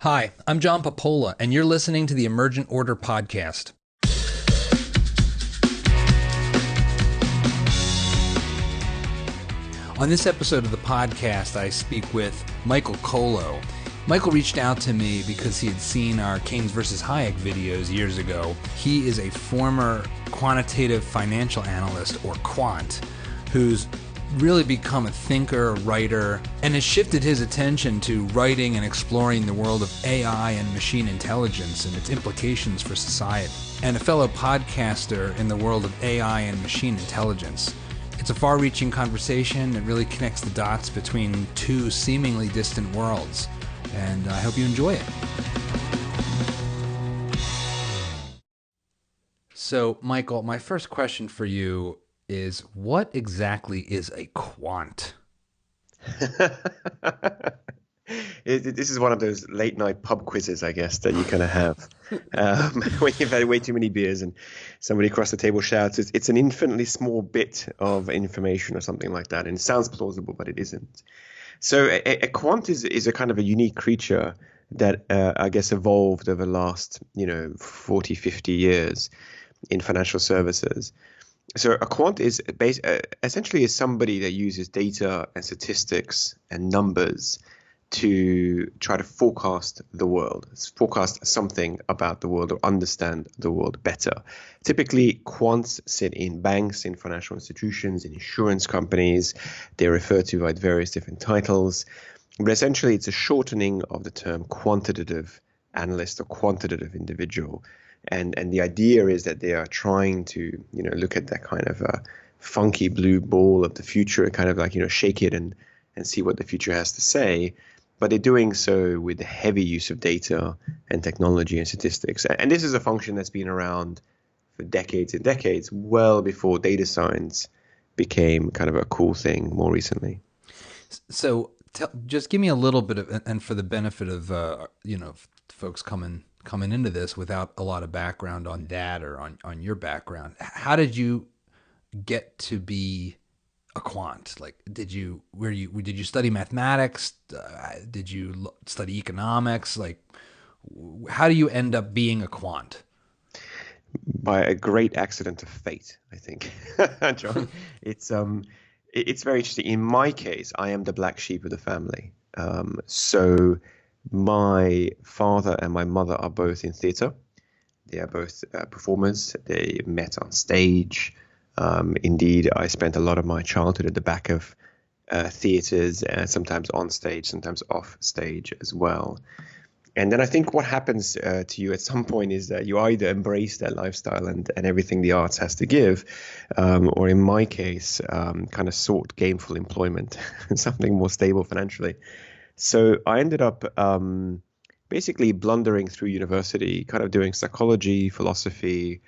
Hi, I'm John Papola, and you're listening to the Emergent Order Podcast. On this episode of the podcast, I speak with Michael Kollo. Michael reached out to me because he had seen our Keynes versus Hayek videos years ago. He is a former quantitative financial analyst, or quant, who's really become a thinker, writer, and has shifted his attention to writing and exploring the world of AI and machine intelligence and its implications for society, and a fellow podcaster in the world of AI and machine intelligence. It's a far-reaching conversation that really connects the dots between two seemingly distant worlds, and I hope you enjoy it. So, Michael, my first question for you is, what exactly is a quant? This is one of those late night pub quizzes, I guess, that you kind of have when you've had way too many beers and somebody across the table shouts, it's an infinitely small bit of information or something like that. And it sounds plausible, but it isn't. So a quant is a kind of a unique creature that I guess evolved over the last 40, 50 years in financial services. So a quant is essentially is somebody that uses data and statistics and numbers to try to forecast the world, forecast something about the world or understand the world better. Typically, quants sit in banks, in financial institutions, in insurance companies. They're referred to by various different titles. But essentially, it's a shortening of the term quantitative analyst or quantitative individual. And the idea is that they are trying to, look at that kind of funky blue ball of the future, kind of like, shake it and see what the future has to say. But they're doing so with the heavy use of data and technology and statistics. And this is a function that's been around for decades and decades, well before data science became kind of a cool thing more recently. So just give me a little bit of, and for the benefit of, folks coming into this without a lot of background on that or on your background, how did you get to be a quant? Like, did you study mathematics? Did you study economics? Like, how do you end up being a quant? By a great accident of fate, I think, John. It's very interesting. In my case, I am the black sheep of the family. So my father and my mother are both in theatre. They are both performers. They met on stage. Indeed, I spent a lot of my childhood at the back of theatres, sometimes on stage, sometimes off stage as well. And then I think what happens to you at some point is that you either embrace that lifestyle and everything the arts has to give, or in my case, kind of sought gainful employment, something more stable financially. So I ended up basically blundering through university, kind of doing psychology, philosophy,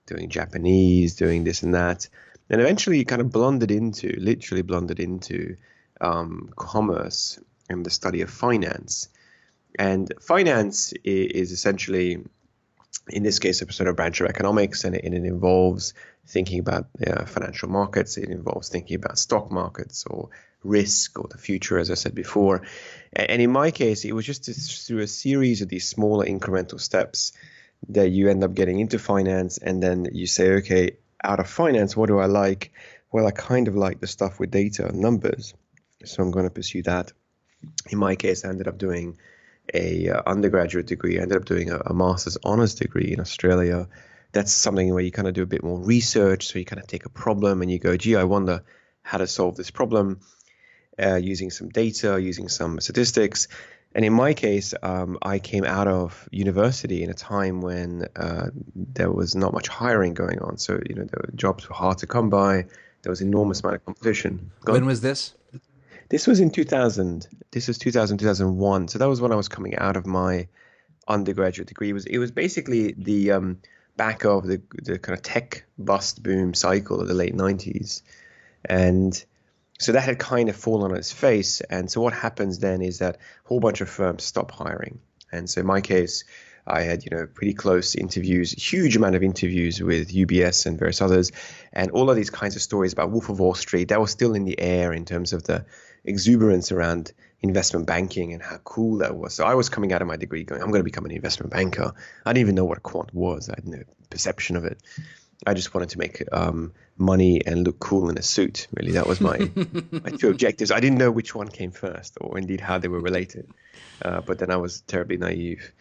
doing Japanese, doing this and that, and eventually kind of literally blundered into commerce and the study of finance. And finance is essentially, in this case, a sort of branch of economics, and it involves thinking about financial markets. It involves thinking about stock markets or risk or the future, as I said before. And in my case, it was just through a series of these smaller incremental steps that you end up getting into finance, and then you say, okay, out of finance, what do I like? Well, I kind of like the stuff with data and numbers, so I'm going to pursue that. In my case, I ended up doing a undergraduate degree. I ended up doing a master's honors degree in Australia. That's something where you kind of do a bit more research. So you kind of take a problem and you go, gee, I wonder how to solve this problem using some data, using some statistics. And in my case, I came out of university in a time when there was not much hiring going on. So, the jobs were hard to come by. There was enormous amount of competition. When was this? This was in 2000. This was 2000, 2001. So that was when I was coming out of my undergraduate degree. It was basically the back of the kind of tech bust boom cycle of the late 90s. And so that had kind of fallen on its face. And so what happens then is that a whole bunch of firms stop hiring. And so in my case, I had, pretty close interviews, huge amount of interviews with UBS and various others. And all of these kinds of stories about Wolf of Wall Street, that was still in the air in terms of the exuberance around investment banking and how cool that was. So I was coming out of my degree going, I'm going to become an investment banker. I didn't even know what a quant was. I had no perception of it. I just wanted to make money and look cool in a suit. Really, that was my two objectives. I didn't know which one came first, or indeed how they were related. But then I was terribly naive.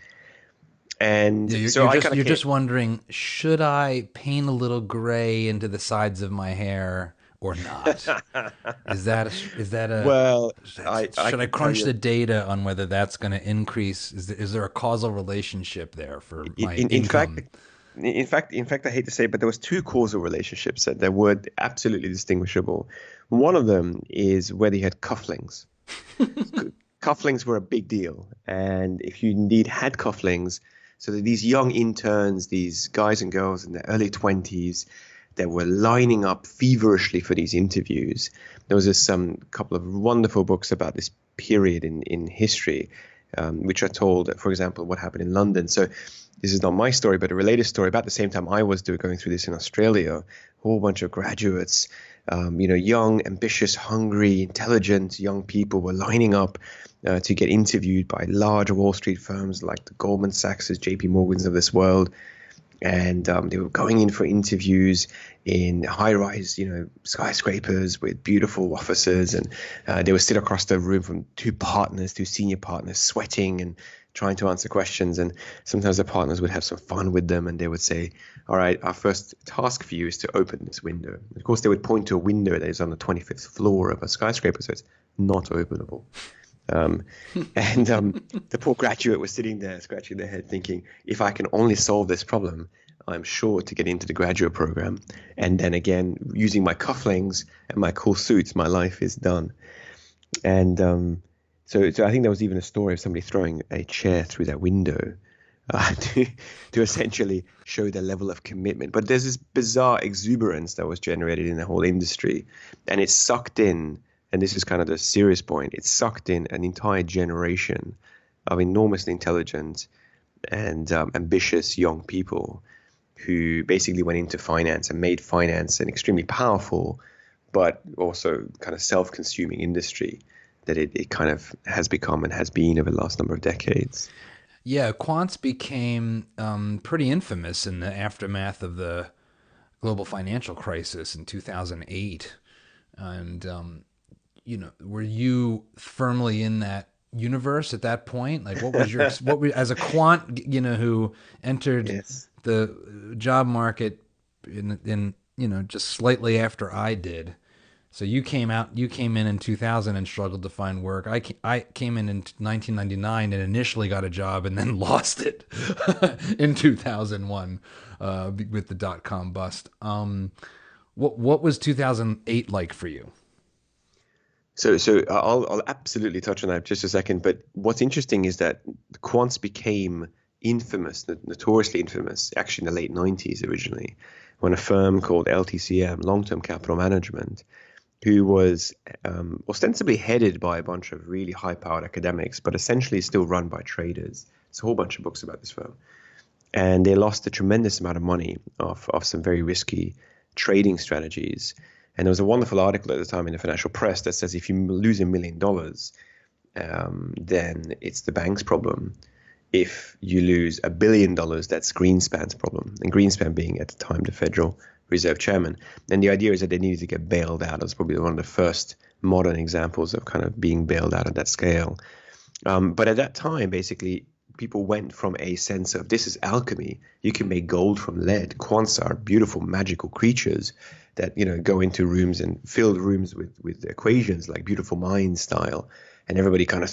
And you're just wondering, should I paint a little gray into the sides of my hair or not? Is that a well? should I crunch the data on whether that's going to increase? Is there a causal relationship there for my income? In fact, I hate to say it, but there was two causal relationships that were absolutely distinguishable. One of them is whether you had cufflinks. Cufflinks were a big deal. And if you indeed had cufflinks, so that these young interns, these guys and girls in their early 20s, that were lining up feverishly for these interviews. There was this couple of wonderful books about this period in history, which are told, for example, what happened in London. So this is not my story, but a related story. About the same time I was going through this in Australia, a whole bunch of graduates, young, ambitious, hungry, intelligent young people were lining up to get interviewed by large Wall Street firms like the Goldman Sachs, JP Morgans of this world. And they were going in for interviews in high-rise, skyscrapers with beautiful offices. And they would sit across the room from two senior partners, sweating and trying to answer questions. And sometimes the partners would have some fun with them, and they would say, all right, our first task for you is to open this window. Of course, they would point to a window that is on the 25th floor of a skyscraper, so it's not openable. The poor graduate was sitting there scratching their head thinking, if I can only solve this problem, I'm sure to get into the graduate program. And then again, using my cufflinks and my cool suits, my life is done. And so I think there was even a story of somebody throwing a chair through that window to essentially show the level of commitment. But there's this bizarre exuberance that was generated in the whole industry, and it sucked in. And this is kind of the serious point. It sucked in an entire generation of enormously intelligent and ambitious young people who basically went into finance and made finance an extremely powerful, but also kind of self-consuming industry that it kind of has become and has been over the last number of decades. Yeah, quants became pretty infamous in the aftermath of the global financial crisis in 2008. And were you firmly in that universe at that point? Like, what was your as a quant, who entered the job market in just slightly after I did. So you came in 2000 and struggled to find work. I came in 1999 and initially got a job and then lost it in 2001 with the dot-com bust. What was 2008 like for you? So I'll absolutely touch on that in just a second. But what's interesting is that the quants became infamous, notoriously infamous, actually in the late 90s originally, when a firm called LTCM, Long-Term Capital Management, who was ostensibly headed by a bunch of really high-powered academics, but essentially still run by traders. There's a whole bunch of books about this firm. And they lost a tremendous amount of money off some very risky trading strategies. And there was a wonderful article at the time in the financial press that says if you lose $1 million, then it's the bank's problem. If you lose $1 billion, that's Greenspan's problem. And Greenspan being at the time the Federal Reserve Chairman. And the idea is that they needed to get bailed out. It was probably one of the first modern examples of kind of being bailed out at that scale. But at that time, basically, people went from a sense of this is alchemy. You can make gold from lead. Quants are beautiful, magical creatures that go into rooms and fill rooms with equations like Beautiful Mind style, and everybody kind of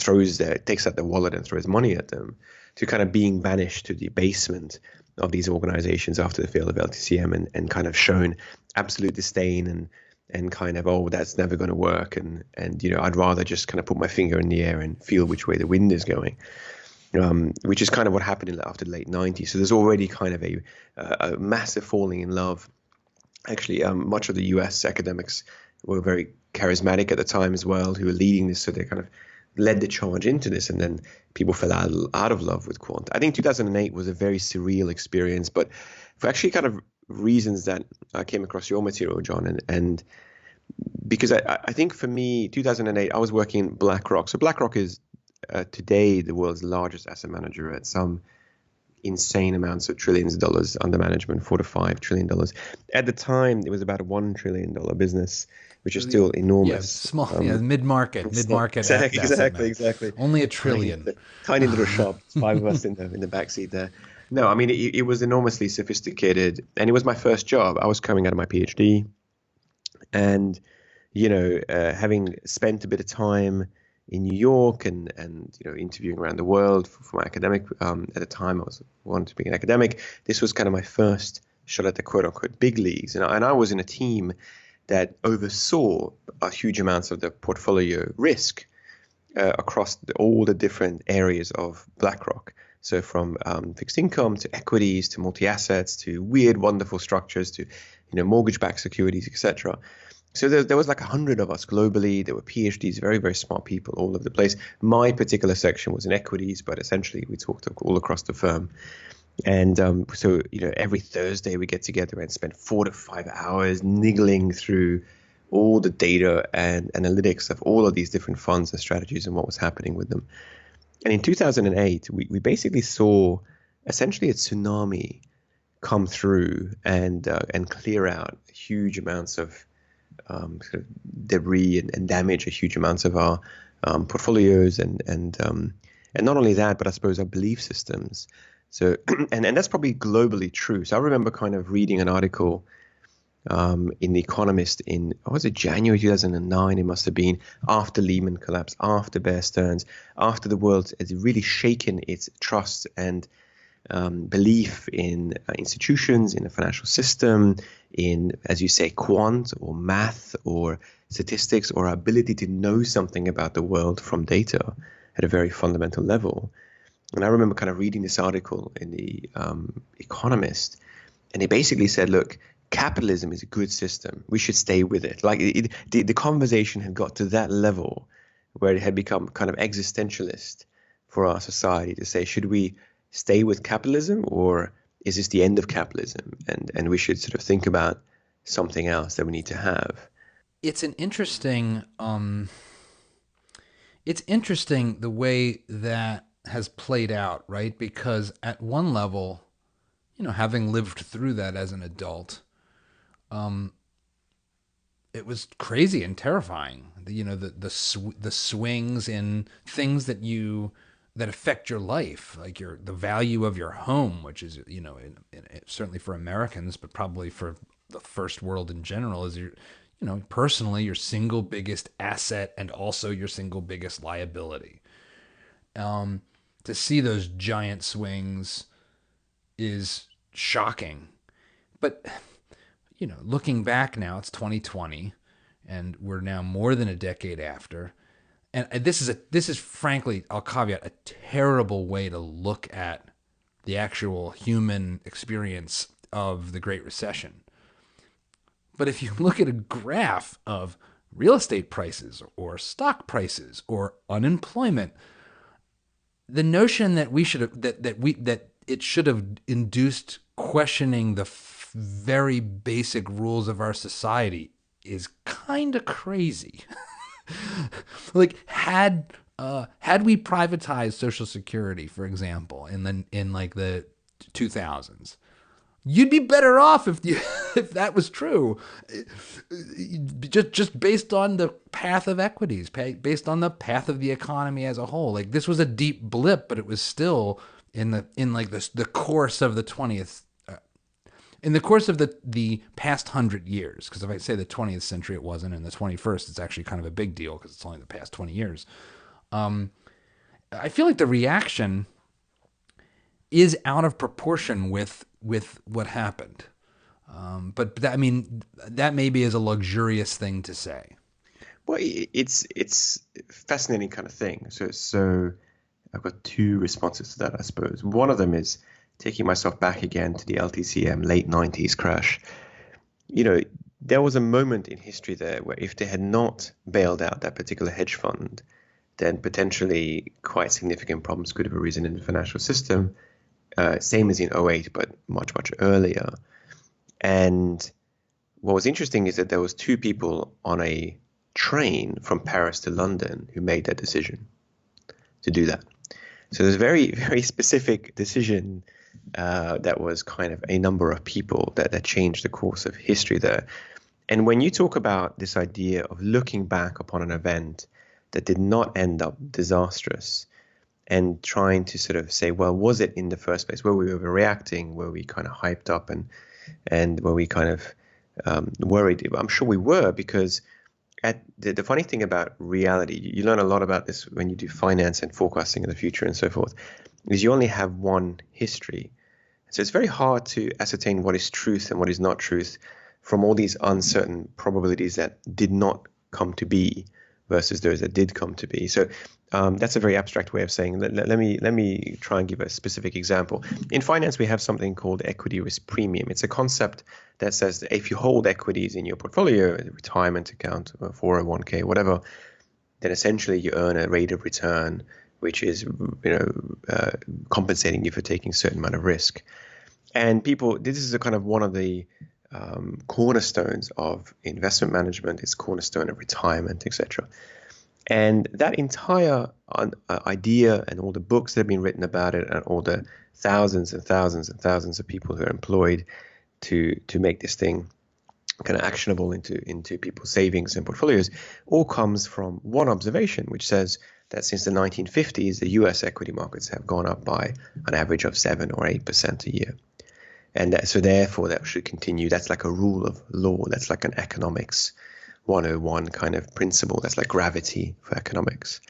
takes out their wallet and throws money at them, to kind of being banished to the basement of these organizations after the fail of LTCM and kind of shown absolute disdain and kind of, oh, that's never going to work, and I'd rather just kind of put my finger in the air and feel which way the wind is going. Which is kind of what happened after the late 90s. So there's already kind of a massive falling in love. Actually, much of the US academics were very charismatic at the time as well, who were leading this. So they're kind of led the charge into this, and then people fell out of love with quant. I think 2008 was a very surreal experience, but for actually kind of reasons that I came across your material, John, and because I think for me, 2008, I was working in BlackRock. So BlackRock is today the world's largest asset manager at some insane amounts of trillions of dollars under management, $4 to $5 trillion. At the time, it was about a $1 trillion business, which is still enormous. Yeah, small, mid-market. Exactly. Only a trillion. Tiny little shop. 5 of us in the backseat there. No, I mean, it was enormously sophisticated, and it was my first job. I was coming out of my PhD, and having spent a bit of time in New York and interviewing around the world for my academic. At the time, I wanted to be an academic. This was kind of my first shot at the quote unquote big leagues, and I was in a team that oversaw a huge amounts of the portfolio risk across all the different areas of BlackRock. So from fixed income to equities to multi-assets to weird, wonderful structures to mortgage-backed securities, etc. So there was like 100 of us globally. There were PhDs, very, very smart people all over the place. My particular section was in equities, but essentially we talked all across the firm. And so every Thursday we get together and spend 4 to 5 hours niggling through all the data and analytics of all of these different funds and strategies and what was happening with them. And in 2008, we basically saw essentially a tsunami come through and clear out huge amounts of sort of debris and damage a huge amounts of our portfolios and not only that, but I suppose our belief systems. So and that's probably globally true. So I remember kind of reading an article in The Economist in January 2009. It must have been after Lehman collapse, after Bear Stearns, after the world has really shaken its trust and belief in institutions, in the financial system, in, as you say, quant or math or statistics or our ability to know something about the world from data at a very fundamental level. And I remember kind of reading this article in The Economist, and it basically said, look, capitalism is a good system. We should stay with it. Like the conversation had got to that level where it had become kind of existentialist for our society to say, should we stay with capitalism, or is this the end of capitalism? And we should sort of think about something else that we need to have. It's an interesting, the way that has played out, right? Because at one level, having lived through that as an adult, it was crazy and terrifying. The swings in things that affect your life, like the value of your home, which is, certainly for Americans, but probably for the first world in general, is personally your single biggest asset and also your single biggest liability. To see those giant swings is shocking. But, looking back now, it's 2020, and we're now more than a decade after. And this is frankly, I'll caveat, a terrible way to look at the actual human experience of the Great Recession. But if you look at a graph of real estate prices or stock prices or unemployment, the notion that it should have induced questioning the very basic rules of our society is kind of crazy. Like had we privatized Social Security, for example, in the 2000s, you'd be better off if that was true. Just based on the path of equities, based on the path of the economy as a whole. Like, this was a deep blip, but it was still in the course of the 20th. In the course of the past 100 years, because if I say the 20th century, it wasn't, and the 21st, it's actually kind of a big deal because it's only the past 20 years. I feel like the reaction is out of proportion with what happened. But that maybe is a luxurious thing to say. Well, it's fascinating kind of thing. So I've got two responses to that, I suppose. One of them is taking myself back again to the LTCM late 90s crash. There was a moment in history there where if they had not bailed out that particular hedge fund, then potentially quite significant problems could have arisen in the financial system, same as in '08, but much, much earlier. And what was interesting is that there was two people on a train from Paris to London who made that decision to do that. So there's a very, very specific decision that was kind of a number of people that changed the course of history there. And when you talk about this idea of looking back upon an event that did not end up disastrous and trying to sort of say, well, was it in the first place? Were we overreacting? Were we kind of hyped up and were we kind of worried? I'm sure we were, because the funny thing about reality, you learn a lot about this when you do finance and forecasting of the future and so forth, is you only have one history. So it's very hard to ascertain what is truth and what is not truth from all these uncertain probabilities that did not come to be versus those that did come to be. So that's a very abstract way of saying. Let me try and give a specific example. In finance, we have something called equity risk premium. It's a concept that says that if you hold equities in your portfolio, a retirement account, or 401k, whatever, then essentially you earn a rate of return which is compensating you for taking a certain amount of risk. And this is a kind of one of the cornerstones of investment management. It's cornerstone of retirement, etc. And that entire idea and all the books that have been written about it and all the thousands and thousands and thousands of people who are employed to make this thing kind of actionable into people's savings and portfolios all comes from one observation, which says that since the 1950s, the US equity markets have gone up by an average of 7 or 8% a year. And so therefore that should continue. That's like a rule of law. That's like an economics 101 kind of principle. That's like gravity for economics.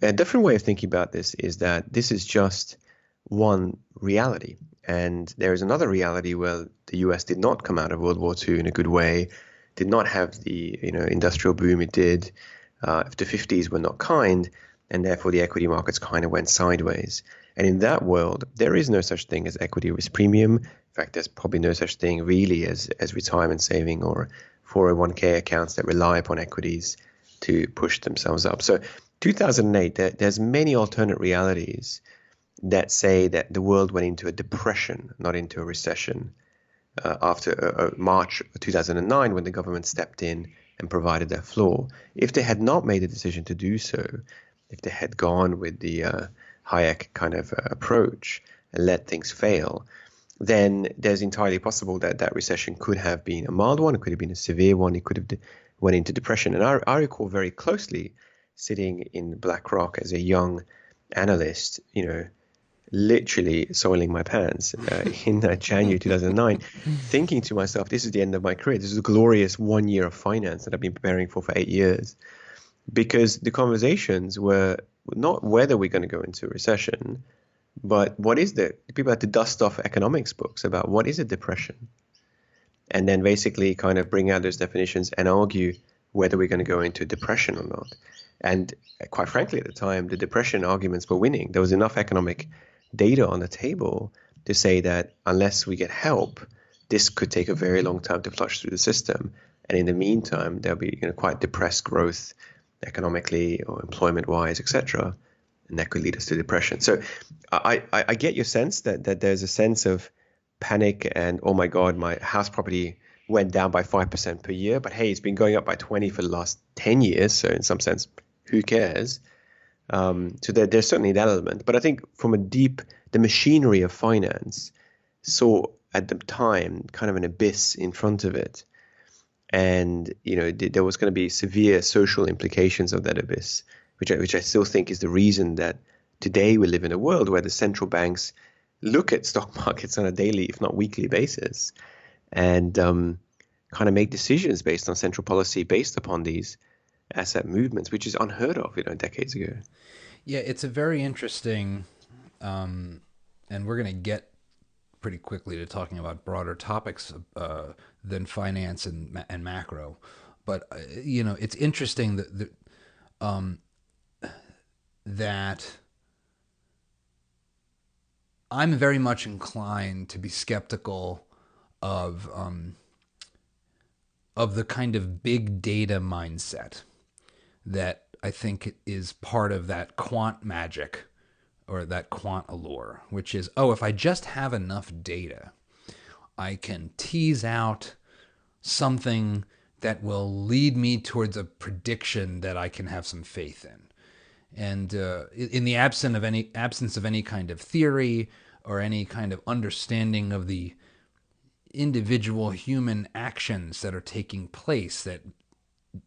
A different way of thinking about this is that this is just one reality. And there is another reality where the US did not come out of World War II in a good way, did not have the industrial boom it did. The 50s were not kind, and therefore the equity markets kind of went sideways. And in that world, there is no such thing as equity risk premium. In fact, there's probably no such thing really as retirement saving or 401k accounts that rely upon equities to push themselves up. So 2008, there's many alternate realities that say that the world went into a depression, not into a recession, after March 2009 when the government stepped in and provided their floor. If they had not made a decision to do so, if they had gone with the Hayek kind of approach and let things fail, then there's entirely possible that that recession could have been a mild one, it could have been a severe one, it could have went into depression. And I recall very closely sitting in BlackRock as a young analyst, literally soiling my pants in January 2009, thinking to myself, this is the end of my career. This is a glorious 1 year of finance that I've been preparing for 8 years. Because the conversations were not whether we're going to go into a recession, but what is people had to dust off economics books about what is a depression, and then basically kind of bring out those definitions and argue whether we're going to go into a depression or not. And quite frankly, at the time, the depression arguments were winning. There was enough economic data on the table to say that unless we get help, this could take a very long time to flush through the system. And in the meantime, there'll be quite depressed growth economically or employment-wise, etc., and that could lead us to depression. So I get your sense that there's a sense of panic and, oh my God, my house property went down by 5% per year, but hey, it's been going up by 20 for the last 10 years. So in some sense, who cares? So there's certainly that element. But I think from the machinery of finance saw at the time kind of an abyss in front of it. And, there was going to be severe social implications of that abyss, which I still think is the reason that today we live in a world where the central banks look at stock markets on a daily, if not weekly basis, and kind of make decisions based on central policy based upon these asset movements, which is unheard of, decades ago. Yeah, it's a very interesting, and we're going to get pretty quickly to talking about broader topics than finance and macro, but it's interesting that I'm very much inclined to be skeptical of the kind of big data mindset that I think is part of that quant magic or that quant allure, which is, oh, if I just have enough data, I can tease out something that will lead me towards a prediction that I can have some faith in. And in the absence of any kind of theory or any kind of understanding of the individual human actions that are taking place that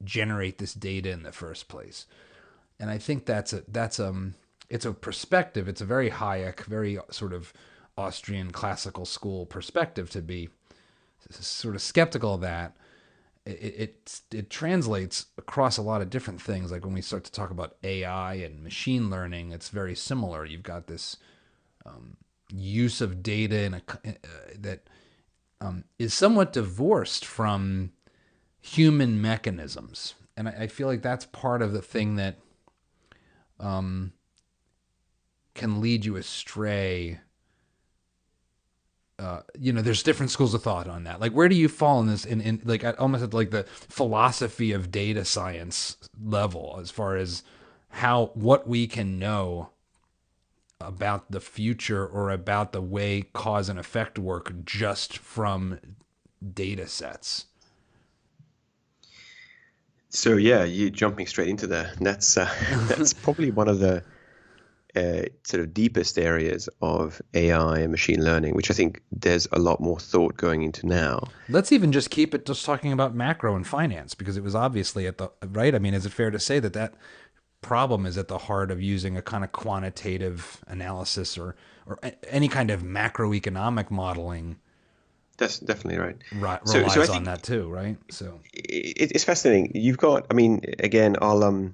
generate this data in the first place. And I think it's a perspective. It's a very Hayek, very sort of Austrian classical school perspective to be sort of skeptical of that. It translates across a lot of different things. Like when we start to talk about AI and machine learning, it's very similar. You've got this use of data that is somewhat divorced from human mechanisms, and I feel like that's part of the thing that can lead you astray. There's different schools of thought on that. Like, where do you fall in this? In like almost at like the philosophy of data science level, as far as what we can know about the future or about the way cause and effect work just from data sets. So yeah, you jumping straight into there. That's probably one of the sort of deepest areas of AI and machine learning, which I think there's a lot more thought going into now. Let's even just keep it just talking about macro and finance, because it was obviously right. I mean, is it fair to say that problem is at the heart of using a kind of quantitative analysis or any kind of macroeconomic modeling? That's definitely right. Relies on that too, right? So it's fascinating. You've got, I mean, again, I'll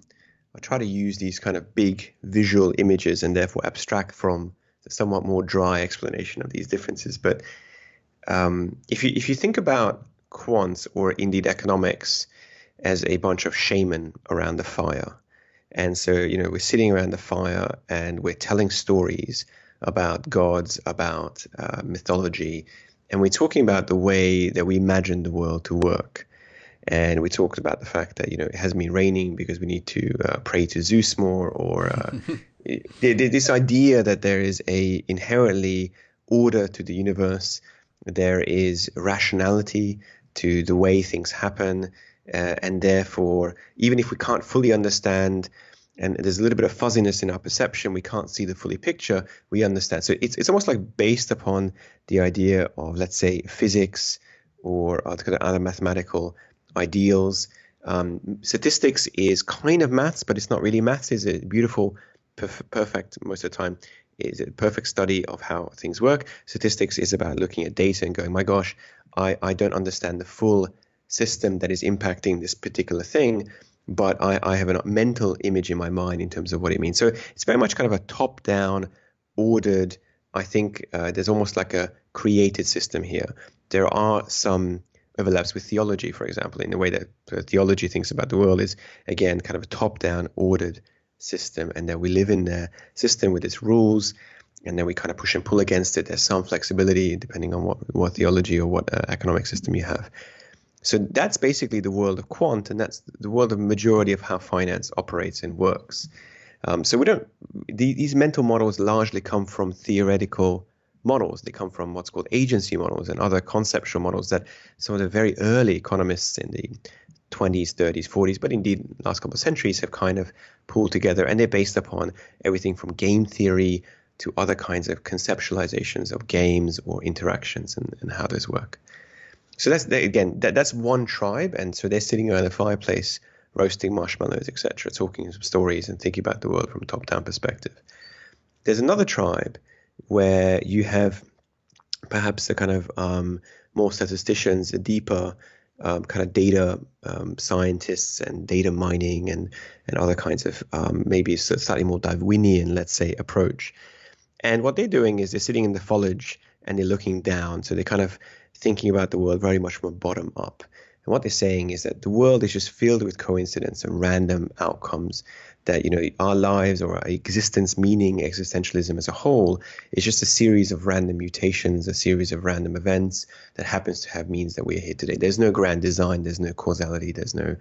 try to use these kind of big visual images and therefore abstract from the somewhat more dry explanation of these differences. But if you think about quants or indeed economics as a bunch of shaman around the fire, and so we're sitting around the fire and we're telling stories about gods, about mythology, and we're talking about the way that we imagine the world to work. And we talked about the fact that, it hasn't been raining because we need to pray to Zeus more, or this idea that there is a inherently order to the universe, there is rationality to the way things happen, and therefore, even if we can't fully understand, and there's a little bit of fuzziness in our perception, we can't see the fully picture, we understand. So it's almost like based upon the idea of, let's say, physics or other mathematical ideals. Statistics is kind of maths, but it's not really maths. It's a beautiful, perfect, most of the time, is a perfect study of how things work. Statistics is about looking at data and going, my gosh, I don't understand the full system that is impacting this particular thing, but I have a mental image in my mind in terms of what it means. So it's very much kind of a top-down, ordered, I think there's almost like a created system here. There are some overlaps with theology, for example, in the way that theology thinks about the world is, again, kind of a top-down ordered system, and that we live in their system with its rules, and then we kind of push and pull against it. There's some flexibility depending on what theology or what economic system you have. So that's basically the world of quant, and that's the world of majority of how finance operates and works. So these mental models largely come from theoretical models. They come from what's called agency models and other conceptual models that some of the very early economists in the 20s, 30s, 40s, but indeed last couple of centuries have kind of pulled together, and they're based upon everything from game theory to other kinds of conceptualizations of games or interactions and how those work. So that's one tribe, and so they're sitting around a fireplace roasting marshmallows, etc., talking some stories and thinking about the world from a top-down perspective. There's another tribe where you have perhaps a kind of more statisticians, a deeper kind of data scientists and data mining and other kinds of maybe slightly more Darwinian, let's say, approach. And what they're doing is they're sitting in the foliage and they're looking down. So they're kind of thinking about the world very much from a bottom up. And what they're saying is that the world is just filled with coincidence and random outcomes, that, our lives or our existence, meaning existentialism as a whole, is just a series of random mutations, a series of random events that happens to have means that we're here today. There's no grand design, there's no causality, there's no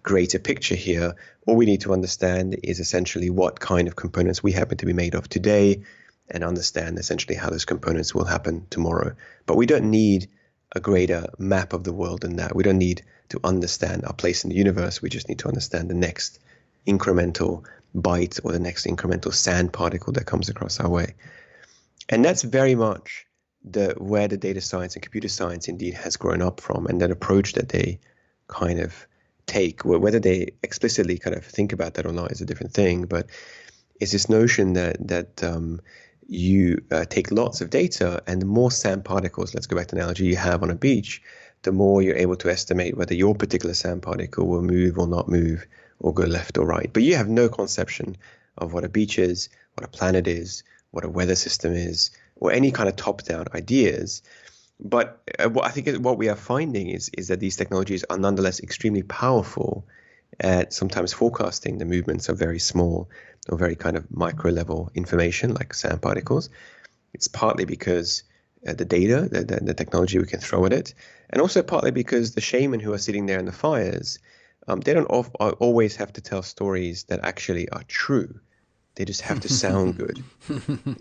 greater picture here. All we need to understand is essentially what kind of components we happen to be made of today, and understand essentially how those components will happen tomorrow. But we don't need a greater map of the world than that. We don't need to understand our place in the universe. We just need to understand the next incremental byte or the next incremental sand particle that comes across our way. And that's very much where the data science and computer science indeed has grown up from, and that approach that they kind of take. Whether they explicitly kind of think about that or not is a different thing, but it's this notion that you take lots of data, and the more sand particles, let's go back to the analogy, you have on a beach, the more you're able to estimate whether your particular sand particle will move or not move, or go left or right. But you have no conception of what a beach is, what a planet is, what a weather system is, or any kind of top-down ideas. But I think what we are finding is that these technologies are nonetheless extremely powerful at sometimes forecasting the movements of very small or very kind of micro-level information like sand particles. It's partly because the data, the technology we can throw at it, and also partly because the shaman who are sitting there in the fires, they don't always have to tell stories that actually are true. They just have to sound good.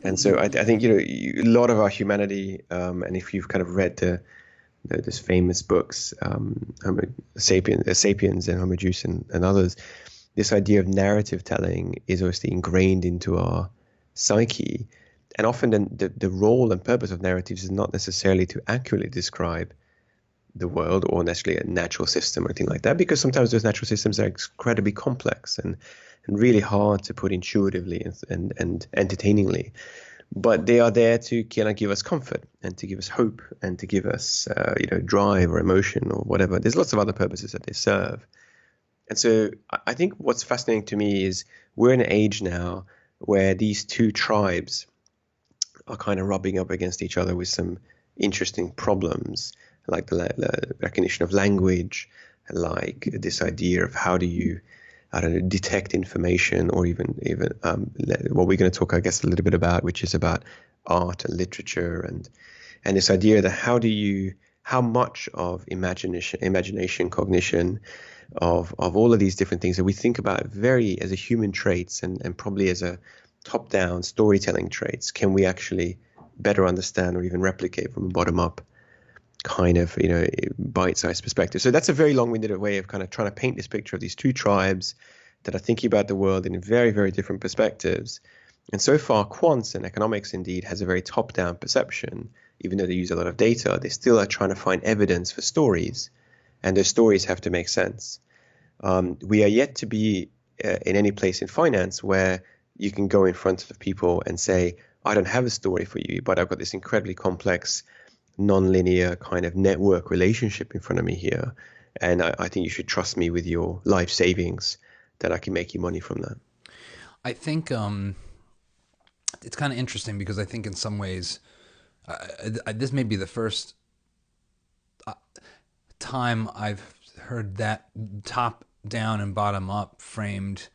And so I think, a lot of our humanity, and if you've kind of read those famous books, Sapiens and Homo and others, this idea of narrative telling is obviously ingrained into our psyche. And often the role and purpose of narratives is not necessarily to accurately describe the world or necessarily a natural system or anything like that, because sometimes those natural systems are incredibly complex and really hard to put intuitively and entertainingly. But they are there to kind of give us comfort and to give us hope and to give us, drive or emotion or whatever. There's lots of other purposes that they serve. And so I think what's fascinating to me is we're in an age now where these two tribes are kind of rubbing up against each other with some interesting problems, like the recognition of language, like this idea of how do you, detect information, or even what we're going to talk, I guess, a little bit about, which is about art and literature, and this idea that how much of imagination, cognition, of all of these different things that we think about very as a human traits and probably as a top-down storytelling traits, can we actually better understand or even replicate from a bottom-up kind of bite-sized perspective. So that's a very long-winded way of kind of trying to paint this picture of these two tribes that are thinking about the world in very, very different perspectives. And so far, quants and economics indeed has a very top-down perception. Even though they use a lot of data, they still are trying to find evidence for stories, and those stories have to make sense. We are yet to be in any place in finance where you can go in front of people and say, I don't have a story for you, but I've got this incredibly complex non-linear kind of network relationship in front of me here, and I think you should trust me with your life savings, that I can make you money from that. I think it's kind of interesting because I think in some ways this may be the first time I've heard that top down and bottom up framed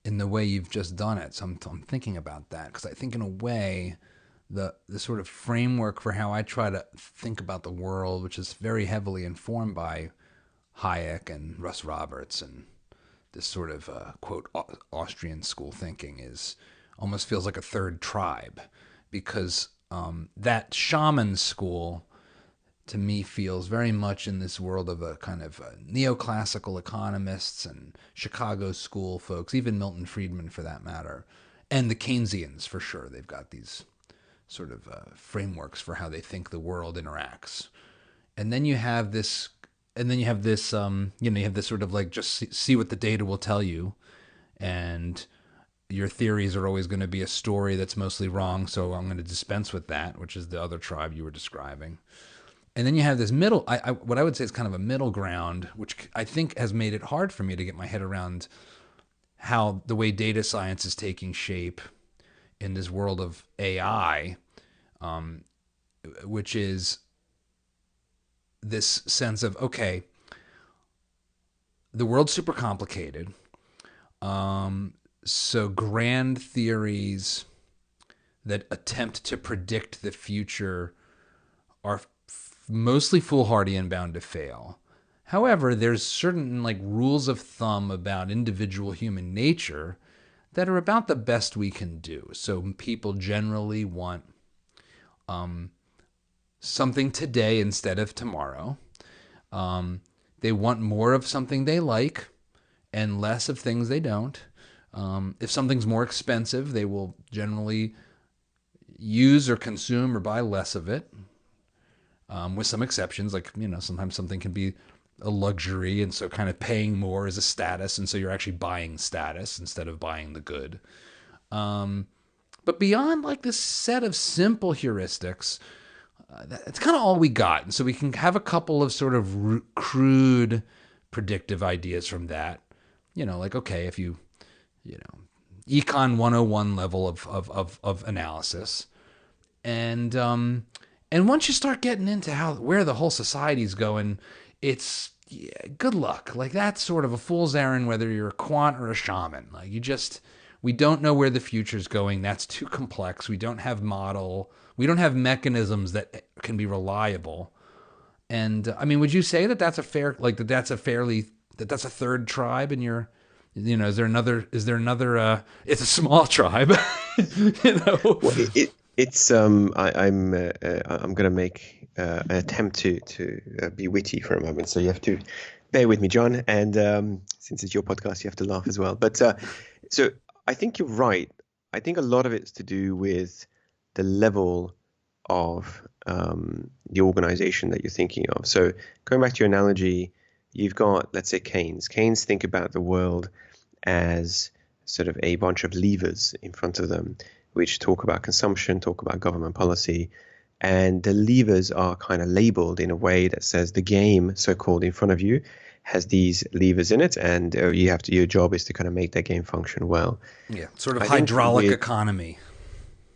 in the way you've just done it. So I'm thinking about that because I think in a way the sort of framework for how I try to think about the world, which is very heavily informed by Hayek and Russ Roberts and this sort of quote Austrian school thinking, is almost feels like a third tribe, because that shaman school to me feels very much in this world of a kind of neoclassical economists and Chicago school folks, even Milton Friedman for that matter, and the Keynesians for sure. They've got these sort of frameworks for how they think the world interacts. And then you have this, you have this sort of like just see what the data will tell you, and your theories are always going to be a story that's mostly wrong, so I'm going to dispense with that, which is the other tribe you were describing. And then you have this middle, what I would say is kind of a middle ground, which I think has made it hard for me to get my head around how the way data science is taking shape in this world of AI, which is this sense of, okay, the world's super complicated. So grand theories that attempt to predict the future are mostly foolhardy and bound to fail. However, there's certain like rules of thumb about individual human nature that are about the best we can do. So people generally want something today instead of tomorrow. They want more of something they like and less of things they don't. If something's more expensive, they will generally use or consume or buy less of it, with some exceptions. Like, sometimes something can be a luxury, and so kind of paying more is a status, and so you're actually buying status instead of buying the good. But beyond like this set of simple heuristics, that's kind of all we got. And so we can have a couple of sort of crude predictive ideas from that. Like, okay, if Econ 101 level of analysis. And once you start getting into where the whole society's going, it's good luck. Like, that's sort of a fool's errand, whether you're a quant or a shaman. Like, we don't know where the future's going. That's too complex. We don't have mechanisms that can be reliable. And I mean, would you say that that's a fair, like that's a third tribe in your, is there another, it's a small tribe, Well, I'm going to make an attempt to be witty for a moment. So you have to bear with me, John. And since it's your podcast, you have to laugh as well. But so I think you're right. I think a lot of it's to do with the level of the organization that you're thinking of. So going back to your analogy, you've got, let's say, Keynes. Keynes think about the world as sort of a bunch of levers in front of them, which talk about consumption, talk about government policy. And the levers are kind of labeled in a way that says the game, so-called, in front of you has these levers in it, and your job is to kind of make that game function well. Yeah, sort of hydraulic economy.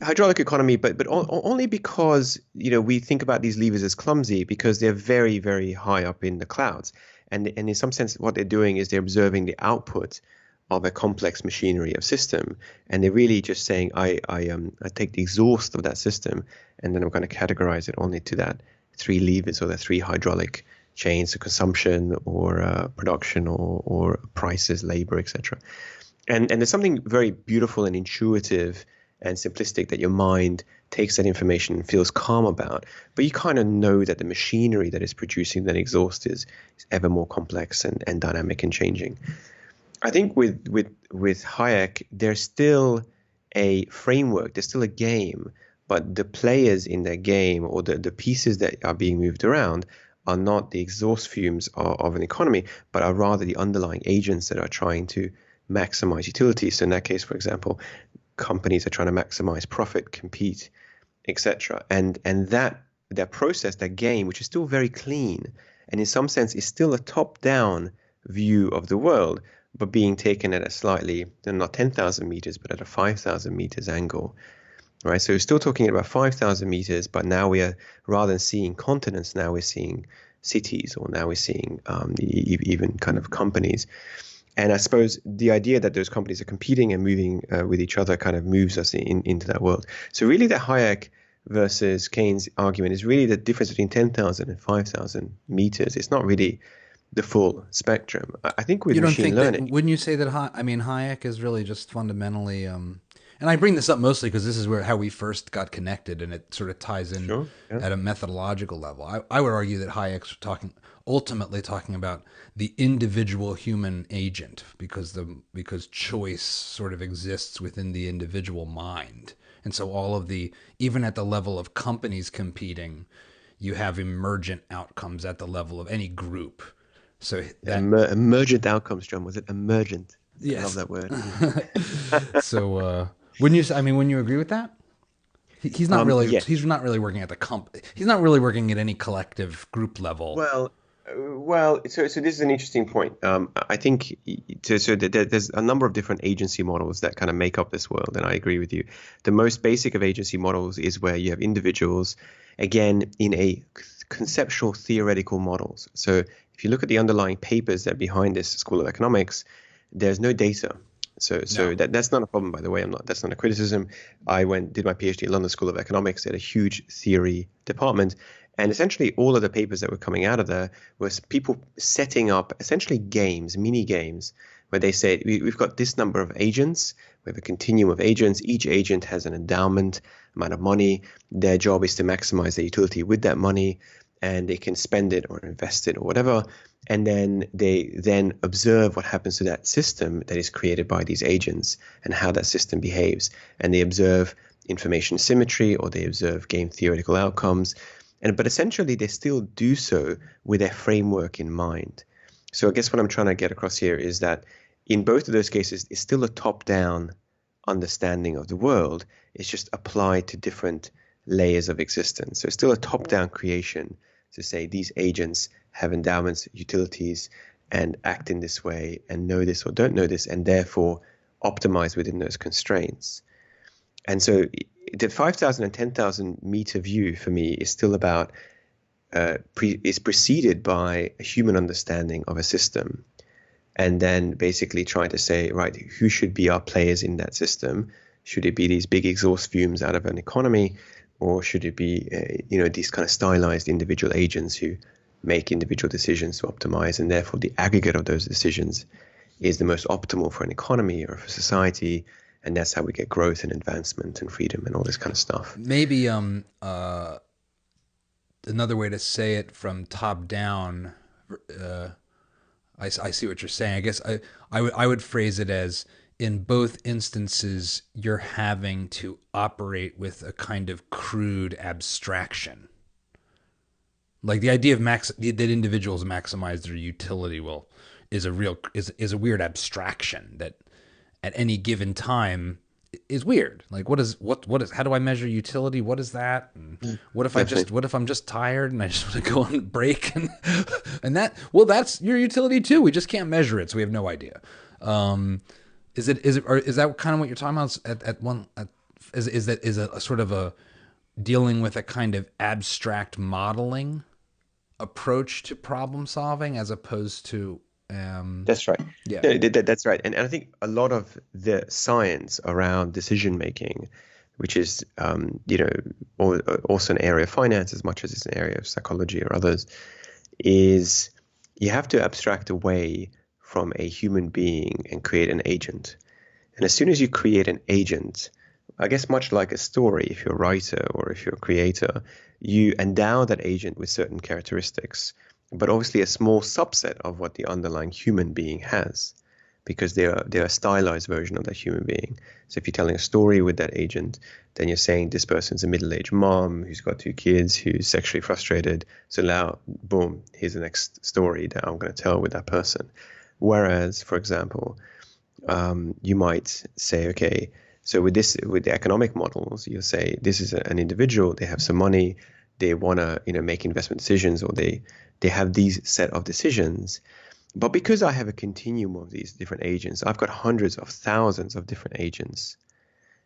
Hydraulic economy, but only because we think about these levers as clumsy because they're very, very high up in the clouds, and in some sense, what they're doing is they're observing the output of a complex machinery of system, and they're really just saying, I take the exhaust of that system, and then I'm going to categorize it only to that three levers or the three hydraulic chains, so consumption or production or prices, labor, etc. And there's something very beautiful and intuitive and simplistic that your mind takes that information and feels calm about, but you kind of know that the machinery that is producing that exhaust is ever more complex and dynamic and changing. I think with Hayek, there's still a framework, there's still a game, but the players in that game or the pieces that are being moved around are not the exhaust fumes of an economy, but are rather the underlying agents that are trying to maximize utility. So in that case, for example, companies are trying to maximize profit, compete, etc. And that process, that game, which is still very clean, and in some sense is still a top-down view of the world, but being taken at a slightly, not 10,000 meters, but at a 5,000 meters angle, right? So we're still talking about 5,000 meters, but now we are, rather than seeing continents, now we're seeing cities, or now we're seeing even kind of companies. And I suppose the idea that those companies are competing and moving with each other kind of moves us into that world. So really the Hayek versus Keynes argument is really the difference between 10,000 and 5,000 meters. It's not really the full spectrum. I think with machine learning... Wouldn't you say that, Hayek is really just fundamentally... and I bring this up mostly because this is how we first got connected, and it sort of ties in at a methodological level. I would argue that Hayek's ultimately talking about the individual human agent, because choice sort of exists within the individual mind. And so all of even at the level of companies competing, you have emergent outcomes at the level of any group. So that emergent outcomes, John, was it emergent? Yes. I love that word. So wouldn't you agree with that? He's not really. Yes. He's not really working at he's not really working at any collective group level. Well, so this is an interesting point. I think there's a number of different agency models that kind of make up this world, and I agree with you. The most basic of agency models is where you have individuals, again, in a conceptual theoretical models. So if you look at the underlying papers that are behind this School of Economics, there's no data. So that's not a problem, by the way. That's not a criticism. I did my PhD at London School of Economics. They had a huge theory department, And essentially, all of the papers that were coming out of there was people setting up essentially games, mini games, where they say, we've got this number of agents, we have a continuum of agents, each agent has an endowment amount of money, their job is to maximize their utility with that money, and they can spend it or invest it or whatever, and then they then observe what happens to that system that is created by these agents and how that system behaves, and they observe information symmetry, or they observe game theoretical outcomes. But essentially, they still do so with a framework in mind. So I guess what I'm trying to get across here is that in both of those cases, it's still a top-down understanding of the world. It's just applied to different layers of existence. So it's still a top-down creation to say these agents have endowments, utilities, and act in this way, and know this or don't know this, and therefore optimize within those constraints. And so the 5,000 and 10,000 meter view for me is still about, is preceded by a human understanding of a system, and then basically trying to say, right, who should be our players in that system? Should it be these big exhaust fumes out of an economy, or should it be, these kind of stylized individual agents who make individual decisions to optimize, and therefore the aggregate of those decisions is the most optimal for an economy or for society? And that's how we get growth and advancement and freedom and all this kind of stuff. Maybe another way to say it from top down, I see what you're saying. I guess I would phrase it as, in both instances, you're having to operate with a kind of crude abstraction. Like the idea of that individuals maximize their utility is a weird abstraction that at any given time is weird. Like what is how do I measure utility? What is that? And what if I'm just tired and I just want to go on break and that's your utility too. We just can't measure it, so we have no idea. Is that kind of what you're talking about? Is a sort of a dealing with a kind of abstract modeling approach to problem solving as opposed to that's right. Yeah, that's right. And I think a lot of the science around decision making, which is also an area of finance as much as it's an area of psychology or others, is you have to abstract away from a human being and create an agent. And as soon as you create an agent, I guess much like a story, if you're a writer or if you're a creator, you endow that agent with certain characteristics, but obviously a small subset of what the underlying human being has, because they're a stylized version of that human being. So if you're telling a story with that agent, then you're saying this person's a middle-aged mom who's got 2 kids, who's sexually frustrated. So now, boom, here's the next story that I'm going to tell with that person. Whereas, for example, you might say, okay, so with the economic models, you'll say this is an individual, they have some money, they want to make investment decisions, or they have these set of decisions. But because I have a continuum of these different agents, I've got hundreds of thousands of different agents.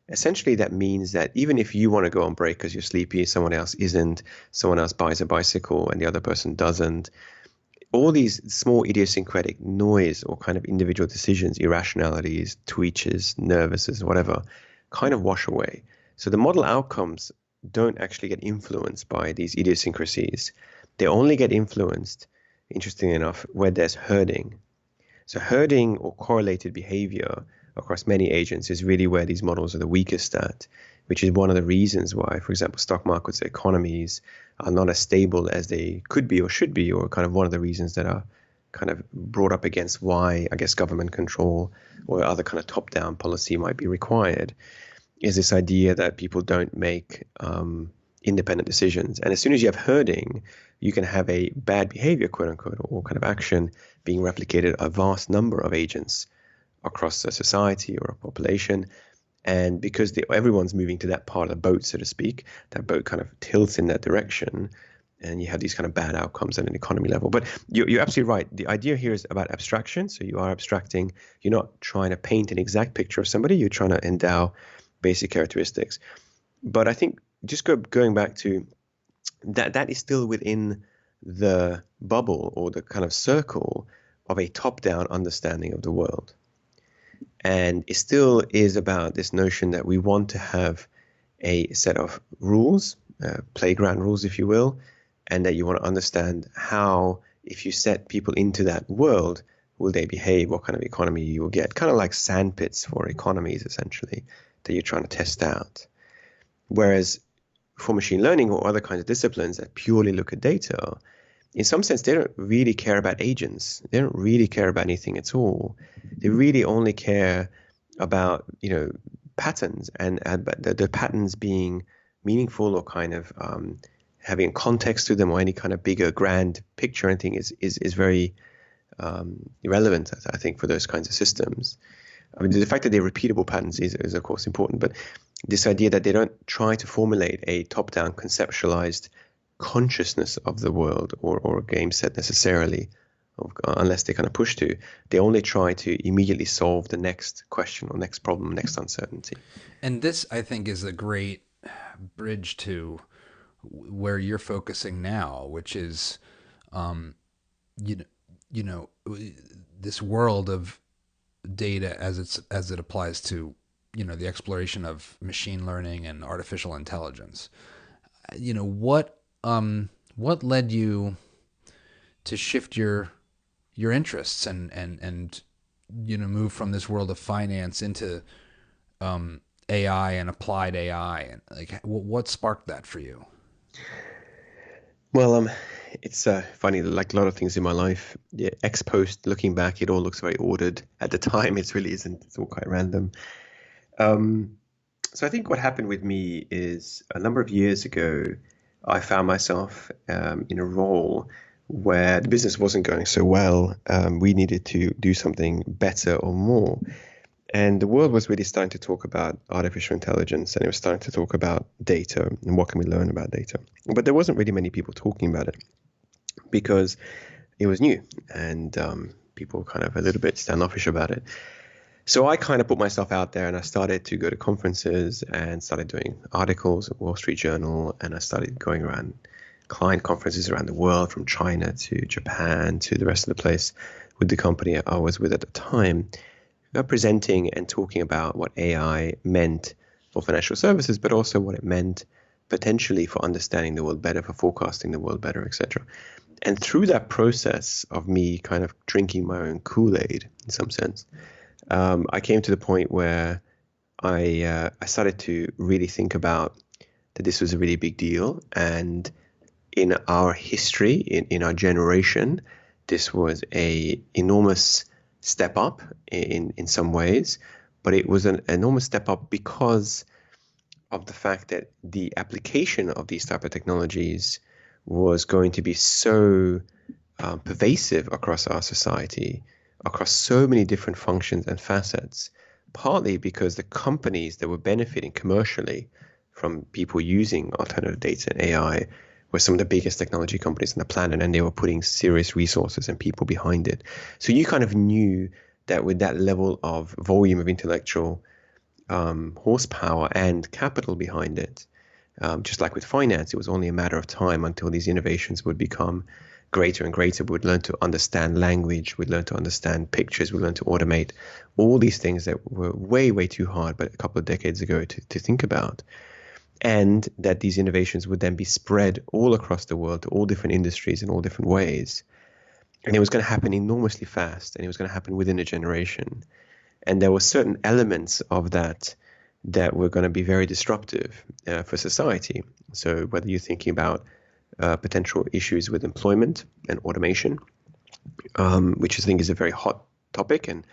Essentially, that means that even if you want to go on break because you're sleepy, someone else isn't, someone else buys a bicycle and the other person doesn't, all these small idiosyncratic noise or kind of individual decisions, irrationalities, twitches, nervousness, whatever, kind of wash away. So the model outcomes don't actually get influenced by these idiosyncrasies. They only get influenced, interestingly enough, where there's herding. So herding or correlated behavior across many agents is really where these models are the weakest at, which is one of the reasons why, for example, stock markets, economies are not as stable as they could be or should be, or kind of one of the reasons that are kind of brought up against why, I guess, government control or other kind of top-down policy might be required, is this idea that people don't make independent decisions. And as soon as you have herding, you can have a bad behavior, quote unquote, or kind of action being replicated a vast number of agents across a society or a population. And because everyone's moving to that part of the boat, so to speak, that boat kind of tilts in that direction, and you have these kind of bad outcomes at an economy level. But you're absolutely right. The idea here is about abstraction. So you are abstracting. You're not trying to paint an exact picture of somebody. You're trying to endow basic characteristics. But I think just going back to that is still within the bubble or the kind of circle of a top-down understanding of the world. And it still is about this notion that we want to have a set of rules, playground rules, if you will, and that you want to understand how, if you set people into that world, will they behave, what kind of economy you will get. Kind of like sandpits for economies, essentially, that you're trying to test out. Whereas for machine learning or other kinds of disciplines that purely look at data, in some sense, they don't really care about agents. They don't really care about anything at all. They really only care about, patterns, and the patterns being meaningful or kind of having context to them, or any kind of bigger grand picture or anything is very irrelevant, I think, for those kinds of systems. I mean, the fact that they're repeatable patterns is of course important, but this idea that they don't try to formulate a top-down conceptualized consciousness of the world or a game set necessarily, unless they kind of push to. They only try to immediately solve the next question or next problem, next uncertainty. And this, I think, is a great bridge to where you're focusing now, which is, this world of data as it applies to, the exploration of machine learning and artificial intelligence. What led you to shift your interests and move from this world of finance into AI and applied AI, and like what sparked that for you? Well, it's funny, like a lot of things in my life, ex post, looking back, it all looks very ordered. At the time, it really isn't. It's all quite random. So I think what happened with me is, a number of years ago, I found myself in a role where the business wasn't going so well. We needed to do something better or more. And the world was really starting to talk about artificial intelligence, and it was starting to talk about data and what can we learn about data. But there wasn't really many people talking about it because it was new, and people were kind of a little bit standoffish about it. So I kind of put myself out there, and I started to go to conferences and started doing articles at Wall Street Journal, and I started going around client conferences around the world, from China to Japan to the rest of the place, with the company I was with at the time, presenting and talking about what AI meant for financial services, but also what it meant potentially for understanding the world better, for forecasting the world better, etc. And through that process of me kind of drinking my own Kool-Aid, in some sense, I came to the point where I started to really think about that this was a really big deal. And in our history, in our generation, this was a enormous step up in some ways, but it was an enormous step up because of the fact that the application of these type of technologies was going to be so pervasive across our society, across so many different functions and facets, partly because the companies that were benefiting commercially from people using alternative data and AI were some of the biggest technology companies on the planet, and they were putting serious resources and people behind it. So you kind of knew that with that level of volume of intellectual horsepower and capital behind it, just like with finance, it was only a matter of time until these innovations would become greater and greater. We'd learn to understand language, we'd learn to understand pictures, we'd learn to automate all these things that were way, way too hard, but a couple of decades ago to think about. And that these innovations would then be spread all across the world to all different industries in all different ways. And it was going to happen enormously fast, and it was going to happen within a generation. And there were certain elements of that were going to be very disruptive for society. So whether you're thinking about potential issues with employment and automation, which I think is a very hot topic and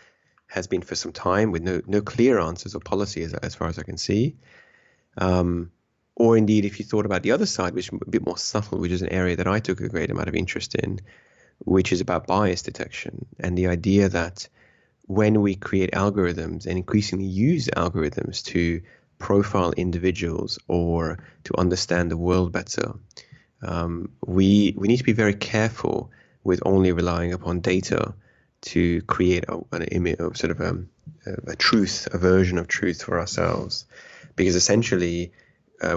has been for some time, with no clear answers or policy as far as I can see. Or indeed, if you thought about the other side, which is a bit more subtle, which is an area that I took a great amount of interest in, which is about bias detection, and the idea that when we create algorithms and increasingly use algorithms to profile individuals or to understand the world better, we need to be very careful with only relying upon data to create an image of sort of a truth, a version of truth for ourselves, because essentially,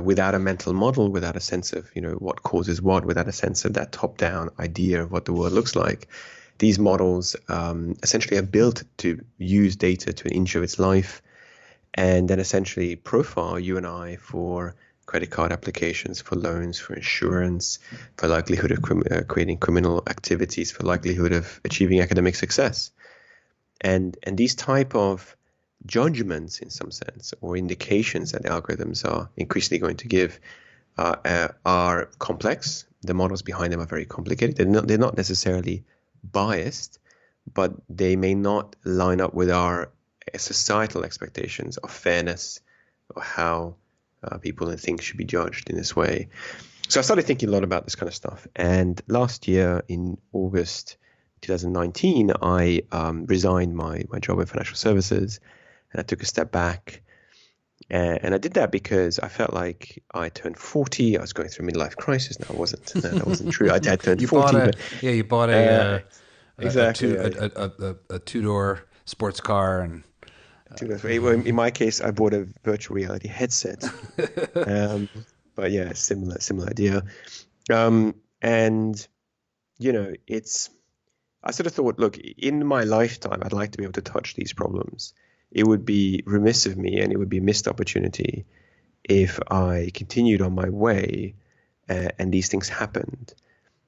without a mental model, without a sense of what causes what, without a sense of that top-down idea of what the world looks like, these models essentially are built to use data to an inch of its life, and then essentially profile you and I for credit card applications, for loans, for insurance, for likelihood of creating criminal activities, for likelihood of achieving academic success. And these type of judgments, in some sense, or indications that the algorithms are increasingly going to give are complex. The models behind them are very complicated. They're not necessarily biased, but they may not line up with our societal expectations of fairness or how people and things should be judged in this way. So I started thinking a lot about this kind of stuff. And last year in August 2019, I resigned my job in financial services, and I took a step back. And I did that because I felt like I turned 40. I was going through a midlife crisis. No, I wasn't. No, that wasn't true. I turned 40. You bought exactly a two-door sports car, and in my case, I bought a virtual reality headset. But yeah, similar idea. And I sort of thought, look, in my lifetime, I'd like to be able to touch these problems. It would be remiss of me, and it would be a missed opportunity if I continued on my way and these things happened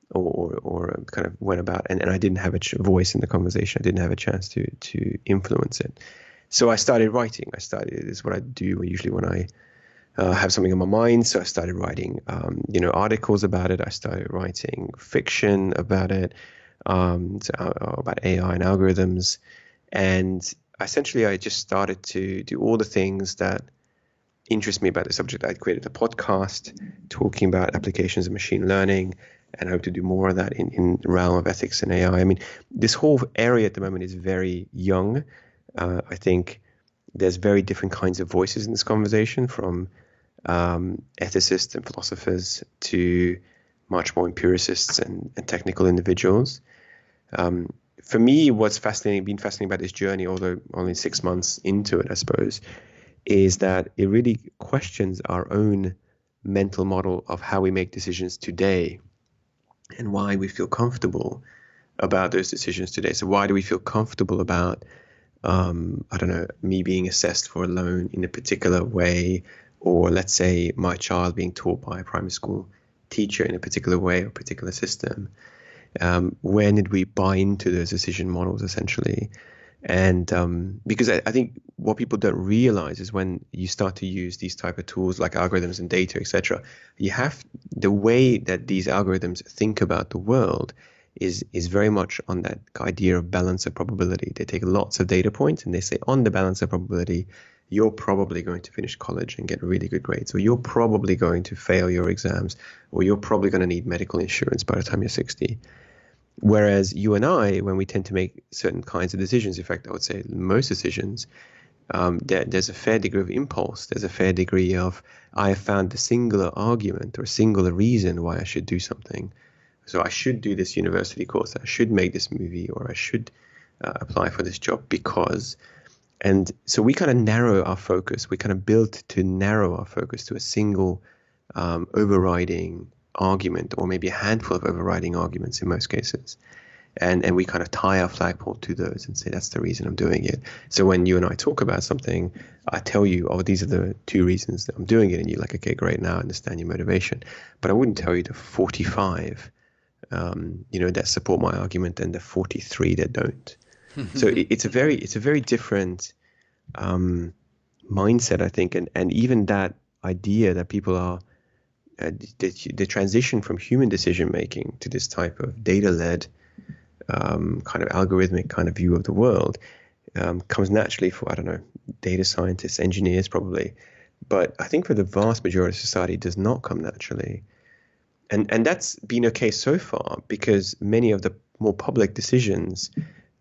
or kind of went about and I didn't have a voice in the conversation. I didn't have a chance to influence it. So I started writing. This is what I do usually when I have something on my mind. So I started writing, articles about it. I started writing fiction about it, about AI and algorithms. And essentially, I just started to do all the things that interest me about the subject. I created a podcast talking about applications of machine learning, and I hope to do more of that in the realm of ethics and AI. I mean, this whole area at the moment is very young. I think there's very different kinds of voices in this conversation, from ethicists and philosophers to much more empiricists and technical individuals. For me, what's been fascinating about this journey, although only 6 months into it, I suppose, is that it really questions our own mental model of how we make decisions today and why we feel comfortable about those decisions today. So why do we feel comfortable about, me being assessed for a loan in a particular way, or let's say my child being taught by a primary school teacher in a particular way or particular system? When did we buy into those decision models, essentially? And because I think what people don't realize is when you start to use these type of tools like algorithms and data, etc., the way that these algorithms think about the world is very much on that idea of balance of probability. They take lots of data points and they say, on the balance of probability, you're probably going to finish college and get really good grades, or you're probably going to fail your exams, or you're probably going to need medical insurance by the time you're 60. Whereas you and I, when we tend to make certain kinds of decisions, in fact, I would say most decisions, there's a fair degree of impulse. There's a fair degree of, I have found a singular argument or a singular reason why I should do something. So I should do this university course, I should make this movie, or I should apply for this job because. And so we kind of narrow our focus. We kind of built to narrow our focus to a single overriding argument, or maybe a handful of overriding arguments in most cases. And we kind of tie our flagpole to those and say, that's the reason I'm doing it. So when you and I talk about something, I tell you, oh, these are the 2 reasons that I'm doing it. And you're like, okay, great, now I understand your motivation. But I wouldn't tell you the 45, that support my argument and the 43 that don't. So it's a very different mindset, I think. And even that idea that people are, the transition from human decision making to this type of data-led kind of algorithmic kind of view of the world comes naturally for, data scientists, engineers probably. But I think for the vast majority of society, it does not come naturally. And that's been okay so far, because many of the more public decisions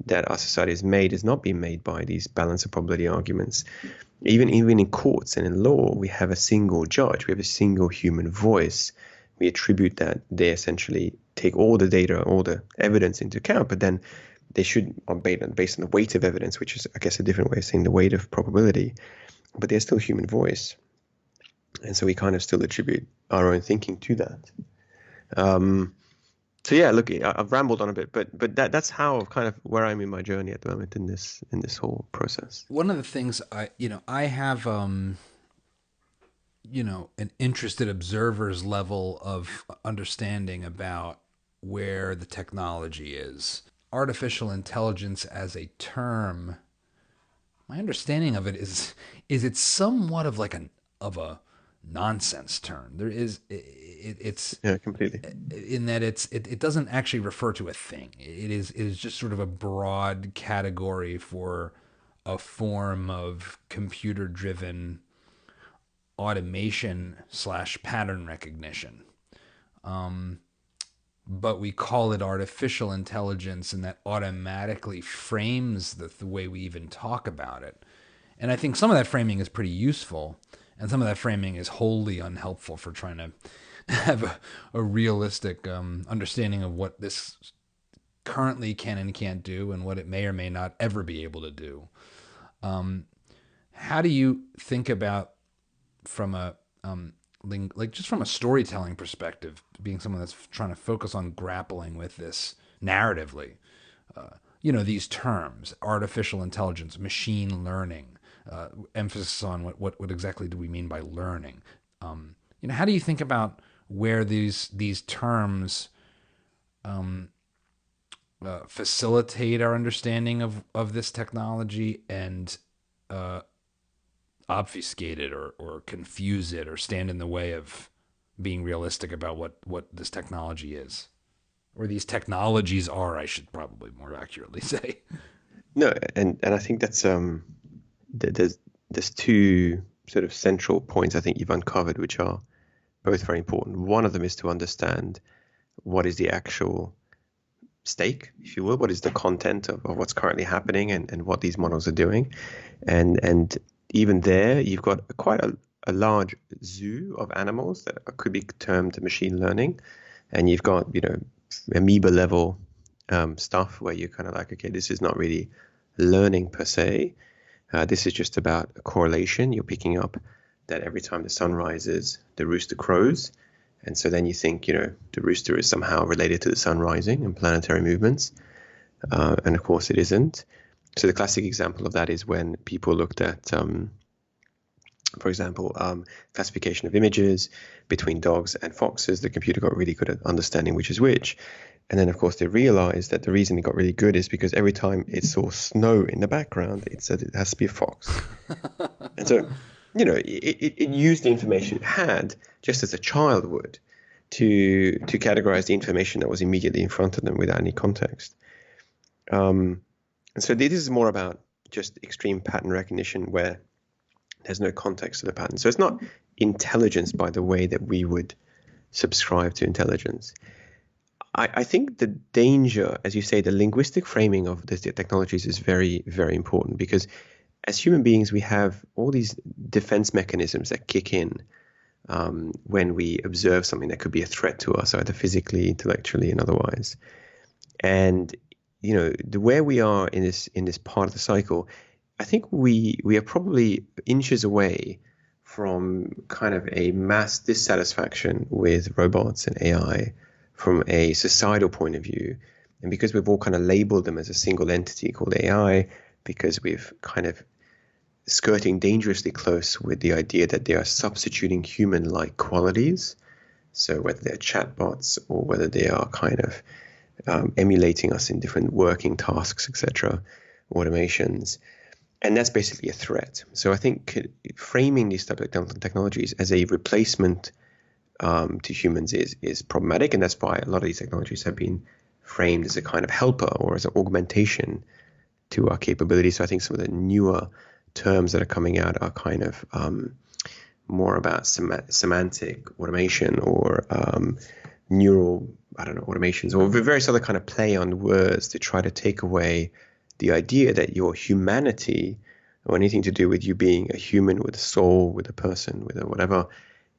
that our society has made has not been made by these balance of probability arguments. Even in courts and in law, we have a single judge, we have a single human voice. We attribute that they essentially take all the data, all the evidence into account, but then they should, based on the weight of evidence, which is, I guess, a different way of saying the weight of probability, but they're still human voice. And so we kind of still attribute our own thinking to that. So yeah, look, I've rambled on a bit, but that's how kind of where I'm in my journey at the moment in this whole process. One of the things I have an interested observer's level of understanding about where the technology is. Artificial intelligence as a term, my understanding of it is it's somewhat of like a nonsense term. It's Yeah, completely. in that it doesn't actually refer to a thing. It is just sort of a broad category for a form of computer driven automation / pattern recognition. But we call it artificial intelligence, and that automatically frames the way we even talk about it. And I think some of that framing is pretty useful, and some of that framing is wholly unhelpful for trying to have a realistic understanding of what this currently can and can't do, and what it may or may not ever be able to do. How do you think about, from a just from a storytelling perspective, being someone that's trying to focus on grappling with this narratively, these terms, artificial intelligence, machine learning, emphasis on what exactly do we mean by learning? How do you think about where these terms facilitate our understanding of this technology and obfuscate it or confuse it or stand in the way of being realistic about what this technology is, or these technologies are, I should probably more accurately say. No, and I think that's there's two sort of central points I think you've uncovered, which are both very important. One of them is to understand what is the actual stake, if you will, what is the content of what's currently happening and what these models are doing, and even there, you've got quite a large zoo of animals that could be termed machine learning. And you've got, amoeba level stuff where you're kind of like, okay, this is not really learning per se. This is just about a correlation. You're picking up that every time the sun rises, the rooster crows. And so then you think, the rooster is somehow related to the sun rising and planetary movements. And of course it isn't. So the classic example of that is when people looked at, for example, classification of images between dogs and foxes. The computer got really good at understanding which is which. And then, of course, they realized that the reason it got really good is because every time it saw snow in the background, it said it has to be a fox. And so, it used the information it had, just as a child would, to categorize the information that was immediately in front of them without any context. And so this is more about just extreme pattern recognition where there's no context to the pattern. So it's not intelligence by the way that we would subscribe to intelligence. I think the danger, as you say, the linguistic framing of the technologies is very, very important, because as human beings, we have all these defense mechanisms that kick in when we observe something that could be a threat to us, either physically, intellectually, and otherwise. And where we are in this part of the cycle, I think we are probably inches away from kind of a mass dissatisfaction with robots and AI from a societal point of view. And because we've all kind of labeled them as a single entity called AI, because we've kind of skirting dangerously close with the idea that they are substituting human-like qualities. So whether they're chatbots or whether they are kind of emulating us in different working tasks, etc., automations. And that's basically a threat. So I think framing these type of technologies as a replacement to humans is problematic. And that's why a lot of these technologies have been framed as a kind of helper or as an augmentation to our capabilities. So I think some of the newer terms that are coming out are kind of more about semantic automation or neural, automations, or various other kind of play on words to try to take away the idea that your humanity or anything to do with you being a human with a soul, with a person, with a whatever,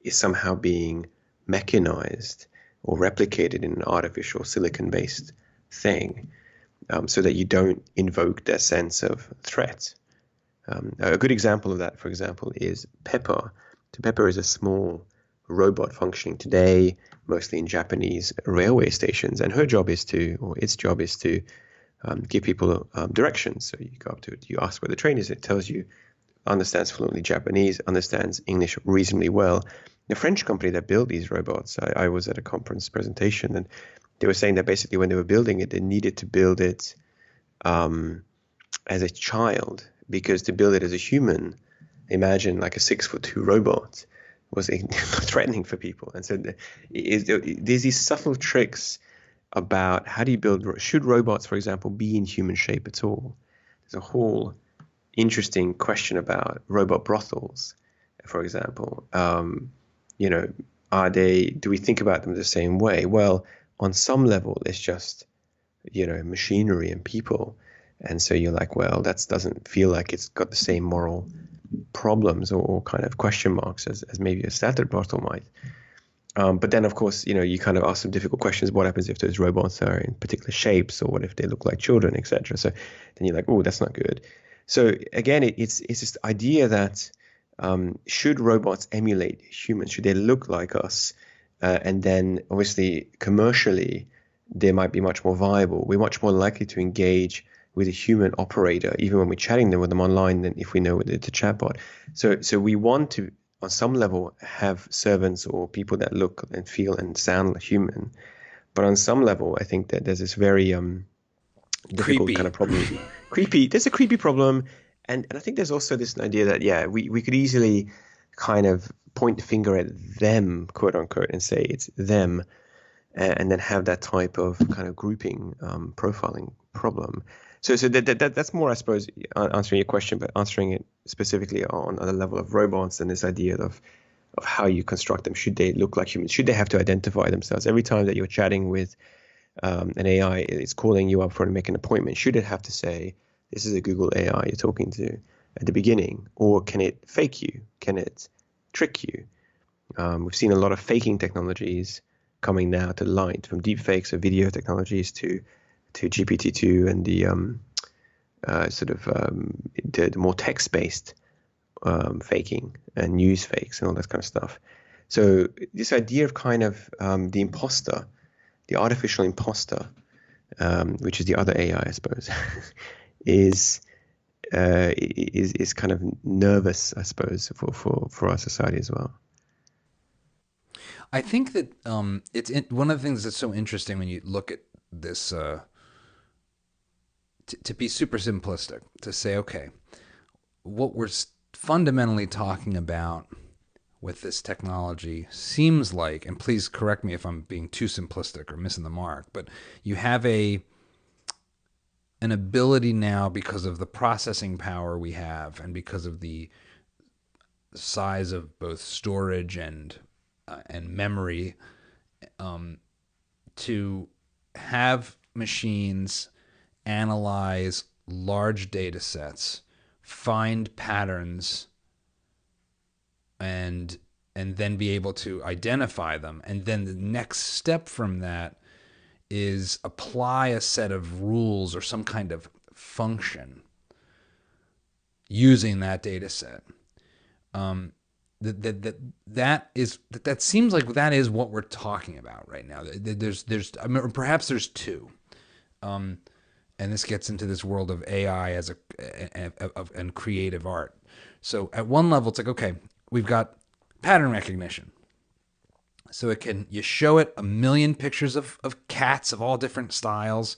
is somehow being mechanized or replicated in an artificial silicon-based thing, so that you don't invoke that sense of threat. A good example of that, for example, is Pepper. So Pepper is a small robot functioning today, mostly in Japanese railway stations, and its job is to give people directions. So you go up to it, you ask where the train is, it tells you understands fluently Japanese, understands English reasonably well. The French company that built these robots, I was at a conference presentation, and they were saying that basically when they were building it, they needed to build it as a child, because to build it as a human, imagine like a 6'2" robot, was threatening for people. And so there's these subtle tricks about how do you build, should robots, for example, be in human shape at all? There's a whole interesting question about robot brothels, for example. Do we think about them the same way? Well, on some level, it's just, machinery and people. And so you're like, well, that doesn't feel like it's got the same moral problems or kind of question marks as maybe a standard brothel might. But then, of course, you kind of ask some difficult questions. What happens if those robots are in particular shapes, or what if they look like children, etc.? So then you're like, oh, that's not good. So again, it's this idea that should robots emulate humans? Should they look like us? And then obviously commercially, they might be much more viable. We're much more likely to engage with a human operator, even when we're chatting with them online, than if we know it's a chatbot. So we want to, on some level, have servants or people that look and feel and sound like human. But on some level, I think that there's this very difficult Creepy. kind of problem. Creepy. There's a creepy problem. And I think there's also this idea that, we could easily kind of point the finger at them, quote unquote, and say it's them, and then have that type of kind of grouping, profiling problem. So that's more, I suppose, answering your question, but answering it specifically on the level of robots and this idea of how you construct them. Should they look like humans? Should they have to identify themselves? Every time that you're chatting with an AI, it's calling you up for to make an appointment. Should it have to say, this is a Google AI you're talking to at the beginning? Or can it fake you? Can it trick you? We've seen a lot of faking technologies coming now to light, from deepfakes of video technologies to GPT-2 and the the more text-based faking and news fakes and all that kind of stuff. So this idea of kind of the imposter, the artificial imposter, which is the other AI, I suppose, is kind of nervous, I suppose, for our society as well. I think that one of the things that's so interesting when you look at this, to be super simplistic, to say, okay, what we're fundamentally talking about with this technology seems like, and please correct me if I'm being too simplistic or missing the mark, but you have an ability now, because of the processing power we have and because of the size of both storage and memory, to have machines analyze large data sets, find patterns, and then be able to identify them. And then the next step from that is apply a set of rules or some kind of function using that data set. That seems like that is what we're talking about right now. Perhaps there's two, and this gets into this world of AI and creative art. So at one level, it's like, okay, we've got pattern recognition. So you show it 1 million pictures of cats of all different styles,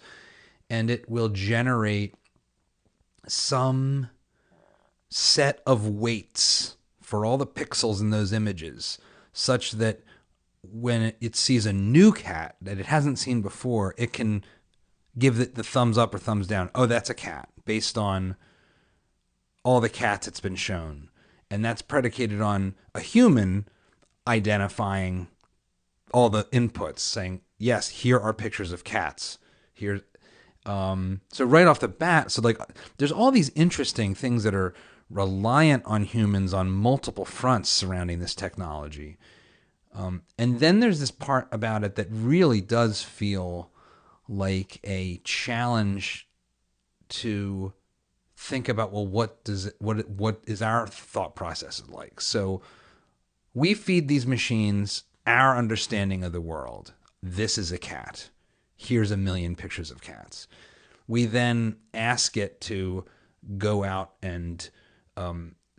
and it will generate some set of weights for all the pixels in those images, such that when it sees a new cat that it hasn't seen before, it can give it the thumbs up or thumbs down. Oh, that's a cat, based on all the cats it's been shown. And that's predicated on a human identifying all the inputs, saying, yes, here are pictures of cats. Here, so right off the bat, so like there's all these interesting things that are reliant on humans on multiple fronts surrounding this technology. And then there's this part about it that really does feel like a challenge to think about, well, what is our thought process like? So we feed these machines our understanding of the world. This is a cat. Here's 1 million pictures of cats. We then ask it to go out and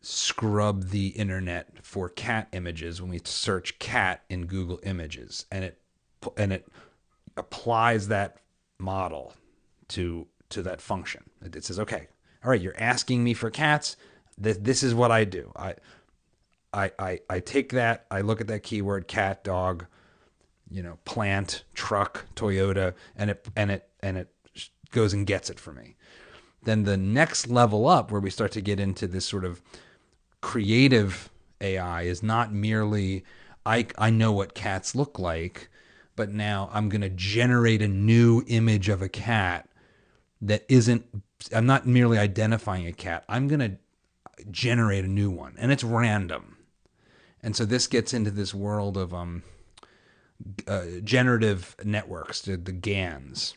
scrub the internet for cat images when we search cat in Google Images, and it applies that model to that function. It says, okay, all right, you're asking me for cats. This is what I do. I take that, I look at that keyword, cat, dog, plant, truck, Toyota, and it goes and gets it for me. Then the next level up, where we start to get into this sort of creative AI, is not merely I know what cats look like, but now I'm going to generate a new image of a cat that isn't, I'm not merely identifying a cat. I'm going to generate a new one, and it's random. And so this gets into this world of generative networks, the GANs,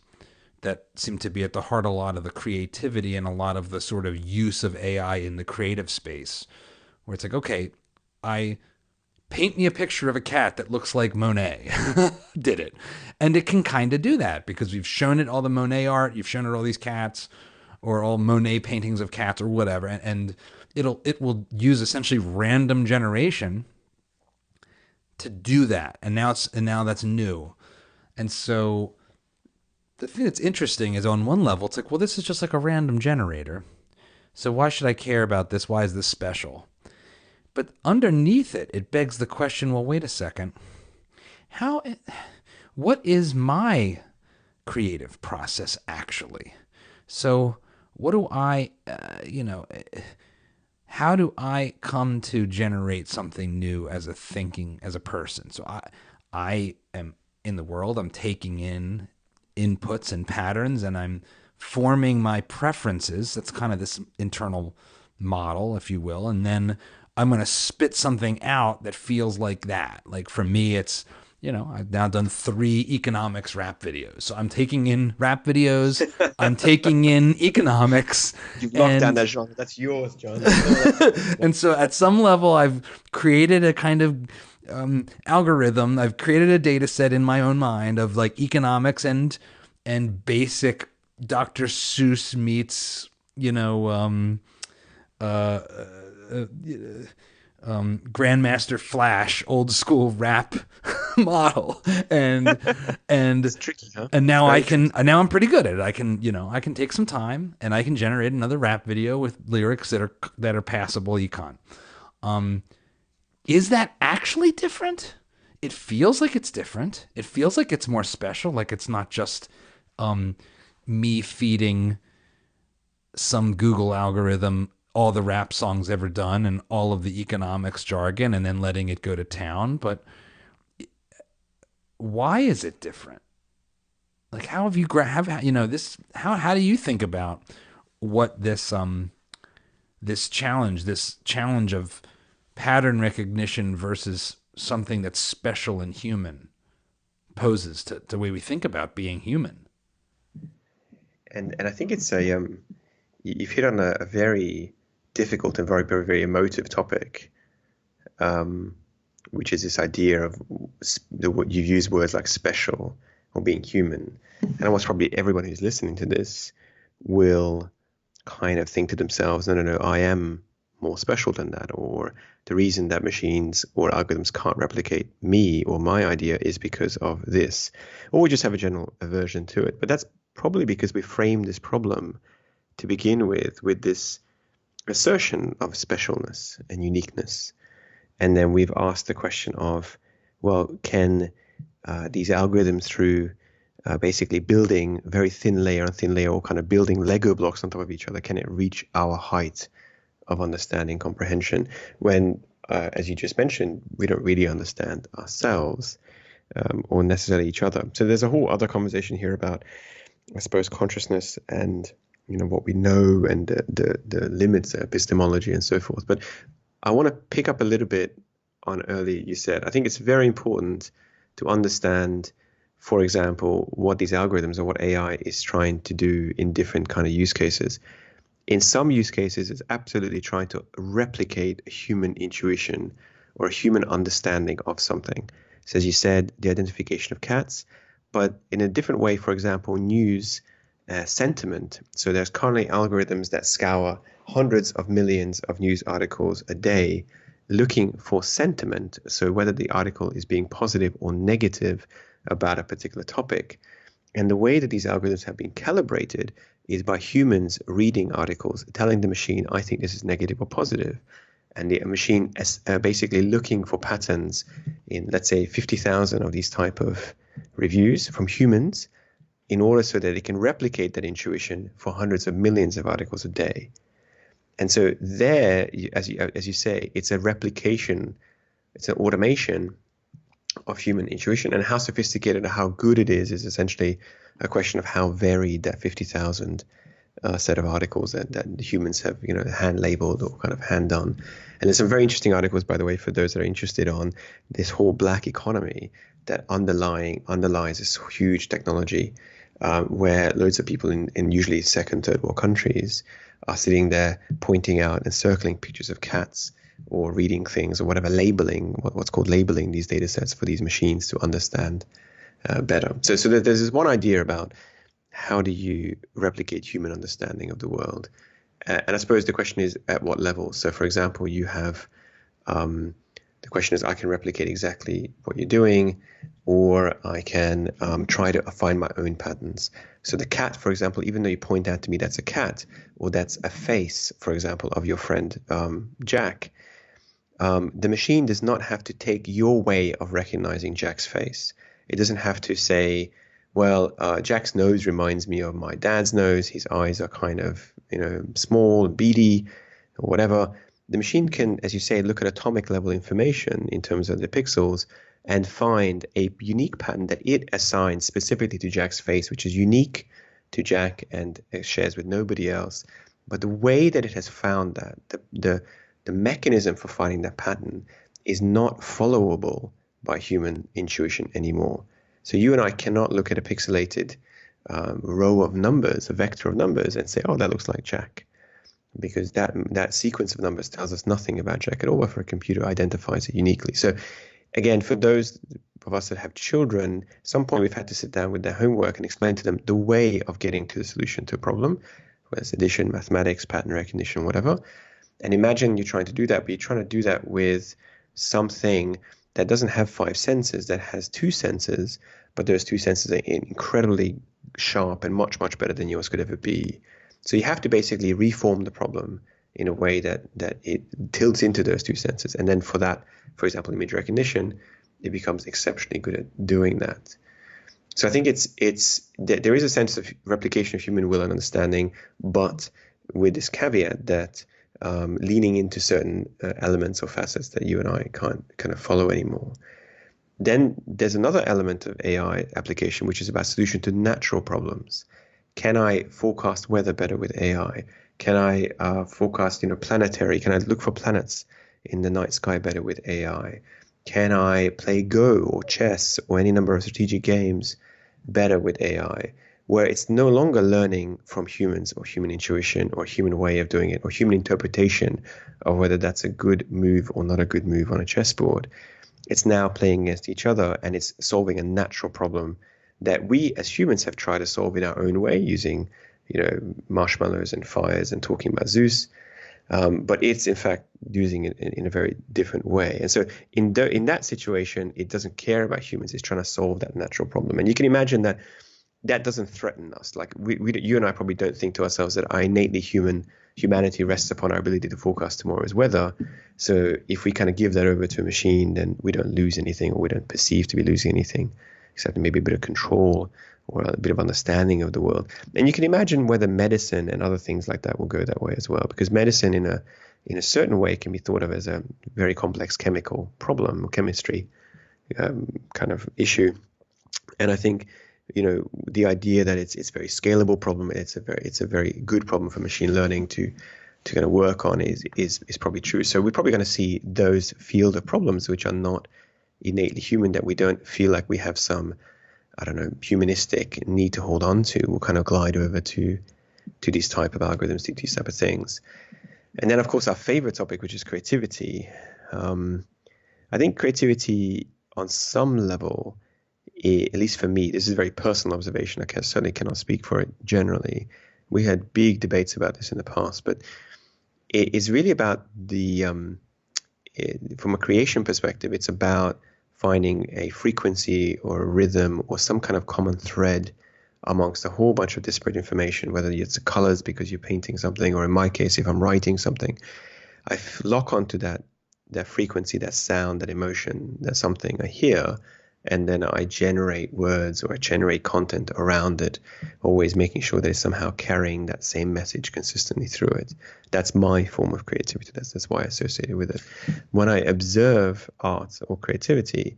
that seem to be at the heart of a lot of the creativity and a lot of the sort of use of AI in the creative space, where it's like, okay, paint me a picture of a cat that looks like Monet did it. And it can kind of do that because we've shown it all the Monet art, you've shown it all these cats, or all Monet paintings of cats or whatever, and it will use essentially random generation to do that. And now that's new. And so the thing that's interesting is, on one level, it's like, well, this is just like a random generator. So why should I care about this? Why is this special? But underneath it, it begs the question, well, wait a second. What is my creative process actually? So what do how do I come to generate something new as a person? So I am in the world, I'm taking in inputs and patterns, and I'm forming my preferences. That's kind of this internal model, if you will. And then I'm going to spit something out that feels like that. Like for me, it's, I've now done 3 economics rap videos. So I'm taking in rap videos. I'm taking in economics. You've locked down that genre. That's yours, John. And so at some level, I've created a kind of algorithm. I've created a data set in my own mind of like economics and basic Dr. Seuss meets, Grandmaster Flash, old school rap model, and it's tricky, huh? And now now I'm pretty good at it. I can take some time and I can generate another rap video with lyrics that are passable econ. Is that actually different? It feels like it's different. It feels like it's more special. Like it's not just me feeding some Google algorithm all the rap songs ever done and all of the economics jargon and then letting it go to town. But why is it different? Like, how have you how do you think about what this challenge of pattern recognition versus something that's special and human poses to the way we think about being human? And I think it's you've hit on a very difficult and very, very, very emotive topic, which is this idea of what you use words like special or being human. And almost probably everyone who's listening to this will kind of think to themselves, no, I am more special than that. Or the reason that machines or algorithms can't replicate me or my idea is because of this. Or we just have a general aversion to it. But that's probably because we framed this problem to begin with this assertion of specialness and uniqueness. And then we've asked the question of, well, can these algorithms, through basically building very thin layer on thin layer, or kind of building Lego blocks on top of each other, can it reach our height of understanding, comprehension, when, as you just mentioned, we don't really understand ourselves or necessarily each other. So there's a whole other conversation here about, I suppose, consciousness and what we know and the limits of epistemology and so forth. But I want to pick up a little bit on earlier you said. I think it's very important to understand, for example, what these algorithms or what AI is trying to do in different kind of use cases. In some use cases, it's absolutely trying to replicate a human intuition or a human understanding of something. So as you said, the identification of cats, but in a different way, for example, news sentiment. So there's currently algorithms that scour hundreds of millions of news articles a day looking for sentiment, so whether the article is being positive or negative about a particular topic. And the way that these algorithms have been calibrated is by humans reading articles, telling the machine, I think this is negative or positive. And the machine is basically looking for patterns in, let's say, 50,000 of these type of reviews from humans in order so that it can replicate that intuition for hundreds of millions of articles a day. And so there, as you say, it's a replication, it's an automation of human intuition, and how sophisticated and how good it is essentially a question of how varied that 50,000 set of articles that humans have, hand labeled or kind of hand done. And there's some very interesting articles, by the way, for those that are interested on this whole black economy that underlies this huge technology where loads of people in usually second, third world countries are sitting there pointing out and circling pictures of cats or reading things or whatever, labeling, what's called labeling these data sets for these machines to understand better. So there's this one idea about how do you replicate human understanding of the world? And I suppose the question is at what level? So for example, you have, the question is I can replicate exactly what you're doing, or I can try to find my own patterns. So the cat, for example, even though you point out to me that's a cat, or that's a face, for example, of your friend Jack, the machine does not have to take your way of recognizing Jack's face. It doesn't have to say, well, Jack's nose reminds me of my dad's nose. His eyes are kind of, small, beady, or whatever. The machine can, as you say, look at atomic level information in terms of the pixels and find a unique pattern that it assigns specifically to Jack's face, which is unique to Jack and shares with nobody else. But the way that it has found that, the mechanism for finding that pattern is not followable by human intuition anymore. So you and I cannot look at a pixelated row of numbers, a vector of numbers, and say, oh, that looks like Jack. Because that sequence of numbers tells us nothing about Jack at all, but for a computer identifies it uniquely. So again, for those of us that have children, at some point we've had to sit down with their homework and explain to them the way of getting to the solution to a problem, whether it's addition, mathematics, pattern recognition, whatever. And imagine you're trying to do that, but you're trying to do that with something that doesn't have 5 senses, that has 2 senses, but those 2 senses are incredibly sharp and much, much better than yours could ever be. So you have to basically reform the problem in a way that it tilts into those 2 senses. And then for that, for example, image recognition, it becomes exceptionally good at doing that. So I think there is a sense of replication of human will and understanding, but with this caveat that leaning into certain elements or facets that you and I can't kind of follow anymore. Then there's another element of AI application, which is about solution to natural problems. Can I forecast weather better with AI? Can I forecast, planetary? Can I look for planets in the night sky better with AI? Can I play Go or chess or any number of strategic games better with AI? Where it's no longer learning from humans or human intuition or human way of doing it or human interpretation of whether that's a good move or not a good move on a chessboard. It's now playing against each other, and it's solving a natural problem that we as humans have tried to solve in our own way using, marshmallows and fires and talking about Zeus. But it's in fact using it in a very different way. And so in that situation, it doesn't care about humans. It's trying to solve that natural problem. And you can imagine that doesn't threaten us. Like you and I probably don't think to ourselves that our innately humanity rests upon our ability to forecast tomorrow's weather. So if we kind of give that over to a machine, then we don't lose anything, or we don't perceive to be losing anything, except maybe a bit of control or a bit of understanding of the world. And you can imagine whether medicine and other things like that will go that way as well, because medicine in a certain way can be thought of as a very complex chemical problem or chemistry kind of issue. And I think the idea that it's a very scalable problem, it's a very good problem for machine learning to kind of work on is probably true. So we're probably going to see those field of problems which are not innately human, that we don't feel like we have some, humanistic need to hold on to, will kind of glide over to these type of algorithms, to these type of things. And then, of course, our favorite topic, which is creativity. I think creativity on some level, at least for me, this is a very personal observation. I certainly cannot speak for it generally. We had big debates about this in the past, but it is really about from a creation perspective, it's about finding a frequency or a rhythm or some kind of common thread amongst a whole bunch of disparate information, whether it's the colors because you're painting something, or in my case, if I'm writing something, I lock onto that frequency, that sound, that emotion, that something I hear, and then I generate words or I generate content around it, always making sure that it's somehow carrying that same message consistently through it. That's my form of creativity. That's why I associate it with it. When I observe art or creativity,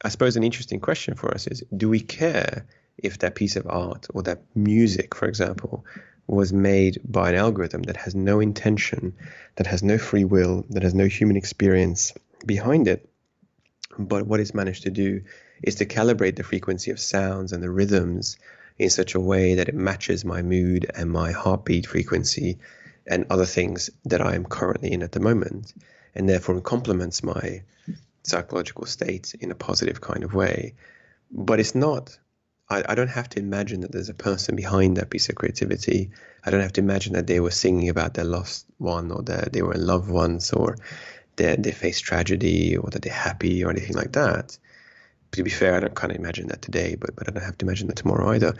I suppose an interesting question for us is, do we care if that piece of art or that music, for example, was made by an algorithm that has no intention, that has no free will, that has no human experience behind it? But what it's managed to do is to calibrate the frequency of sounds and the rhythms in such a way that it matches my mood and my heartbeat frequency and other things that I am currently in at the moment, and therefore it complements my psychological state in a positive kind of way. But it's not, I don't have to imagine that there's a person behind that piece of creativity. I don't have to imagine that they were singing about their lost one, or that they were in love once, or they face tragedy, or that they're happy, or anything like that. To be fair, I don't kind of imagine that today, but I don't have to imagine that tomorrow either.